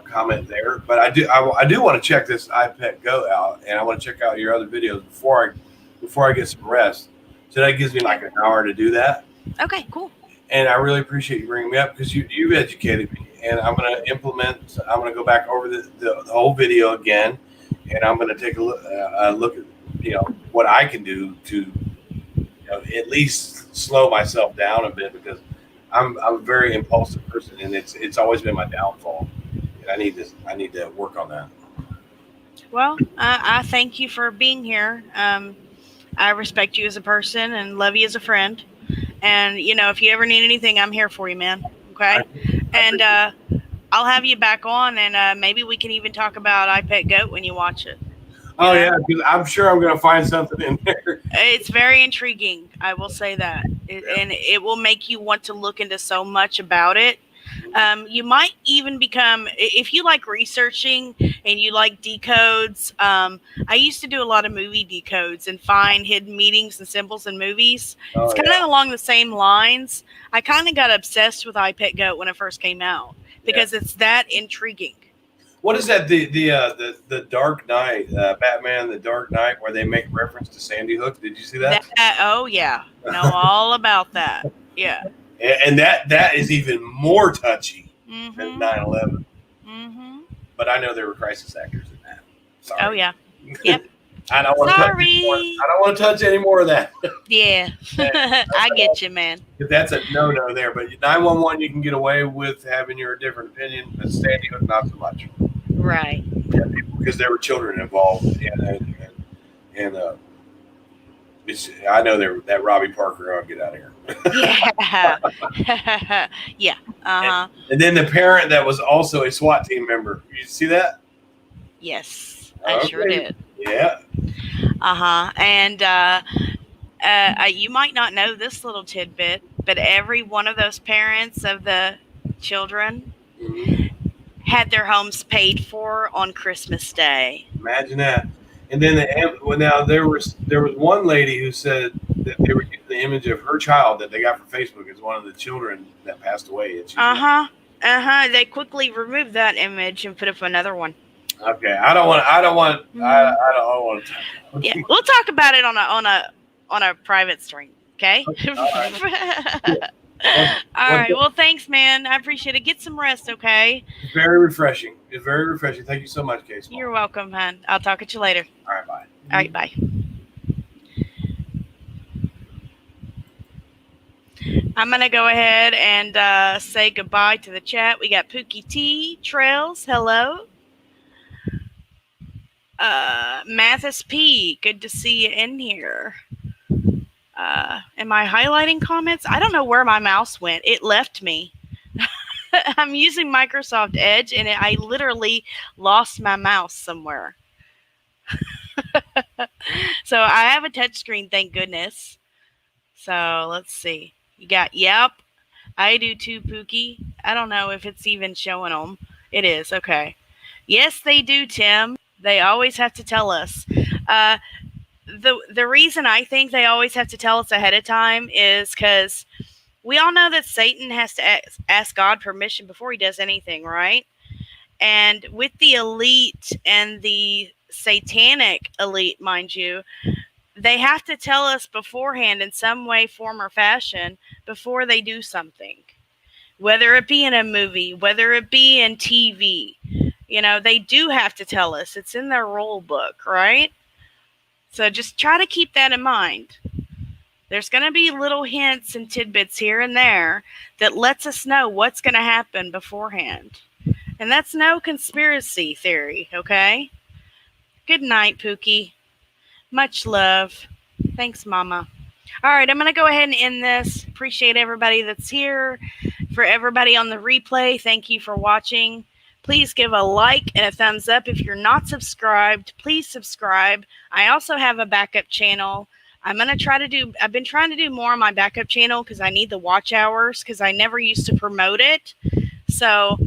comment there. But I do want to check this iPet Go out, and I want to check out your other videos before I get some rest. So that gives me like an hour to do that. Okay, cool. And I really appreciate you bringing me up because you've educated me, and I'm going to implement. I'm going to go back over the whole video again, and I'm going to take a look at what I can do to at least slow myself down a bit, because I'm a very impulsive person, and it's always been my downfall. I need to work on that. Well, I thank you for being here. I respect you as a person and love you as a friend. And if you ever need anything, I'm here for you, man. Okay. And I'll have you back on, and maybe we can even talk about iPet Goat when you watch it. Oh yeah, because I'm sure I'm going to find something in there. It's very intriguing. I will say that, and it will make you want to look into so much about it. You might even become, if you like researching and you like decodes. I used to do a lot of movie decodes and find hidden meanings and symbols in movies. It's kind of along the same lines. I kind of got obsessed with iPet Goat when it first came out because it's that intriguing. What is that? The Dark Knight, Batman, the Dark Knight, where they make reference to Sandy Hook? Did you see that? Oh yeah, know all about that. Yeah. And that is even more touchy than 9/11. Mm-hmm. But I know there were crisis actors in that. Sorry. Oh yeah. Yep. I don't want to touch any more of that. Yeah. I get you, man. That's a no there. But 911, you can get away with having your different opinion. But Sandy Hook, not so much. Right. Yeah, because there were children involved, and I know that Robbie Parker. I'll get out of here. Yeah. Yeah. Uh-huh. And then the parent that was also a SWAT team member. You see that? Yes, I sure did. Yeah. Uh-huh. And you might not know this little tidbit, but every one of those parents of the children had their homes paid for on Christmas Day. Imagine that. And then there was one lady who said that they were using the image of her child that they got from Facebook as one of the children that passed away. They quickly removed that image and put up another one. Okay, I don't want. I don't want. Yeah, we'll talk about it on a private stream. Okay. All right. All right. Well, thanks, man. I appreciate it. Get some rest, okay? It's very refreshing. Thank you so much, Case. You're welcome, hon. I'll talk at you later. All right, bye. All right, bye. I'm going to go ahead and say goodbye to the chat. We got Pookie T, Trails, hello. Mathis P, good to see you in here. Am I highlighting comments? I don't know where my mouse went. It left me. I'm using Microsoft Edge, and I literally lost my mouse somewhere. So I have a touch screen, thank goodness. So let's see. You got, yep. I do too, Pookie. I don't know if it's even showing them. It is, okay. Yes, they do, Tim. They always have to tell us. The reason I think they always have to tell us ahead of time is because we all know that Satan has to ask God permission before he does anything, right? And with the elite and the satanic elite, mind you, they have to tell us beforehand in some way, form, or fashion before they do something, whether it be in a movie, whether it be in TV. They do have to tell us. It's in their rule book, right? So just try to keep that in mind. There's going to be little hints and tidbits here and there that lets us know what's going to happen beforehand. And that's no conspiracy theory, okay? Good night, Pookie. Much love. Thanks, Mama. All right, I'm going to go ahead and end this. Appreciate everybody that's here. For everybody on the replay, thank you for watching. Please give a like and a thumbs up. If you're not subscribed, please subscribe. I also have a backup channel. I've been trying to do more on my backup channel because I need the watch hours because I never used to promote it. So,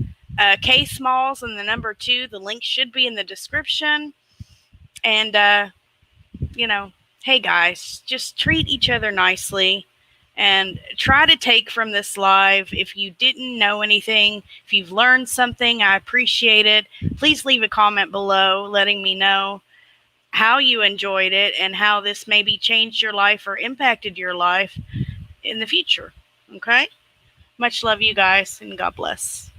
K Smalls and the number 2, the link should be in the description. And, hey guys, just treat each other nicely and try to take from this live. If you didn't know anything, if you've learned something, I appreciate it. Please leave a comment below letting me know how you enjoyed it and how this maybe changed your life or impacted your life in the future. Okay? Much love, you guys, and God bless.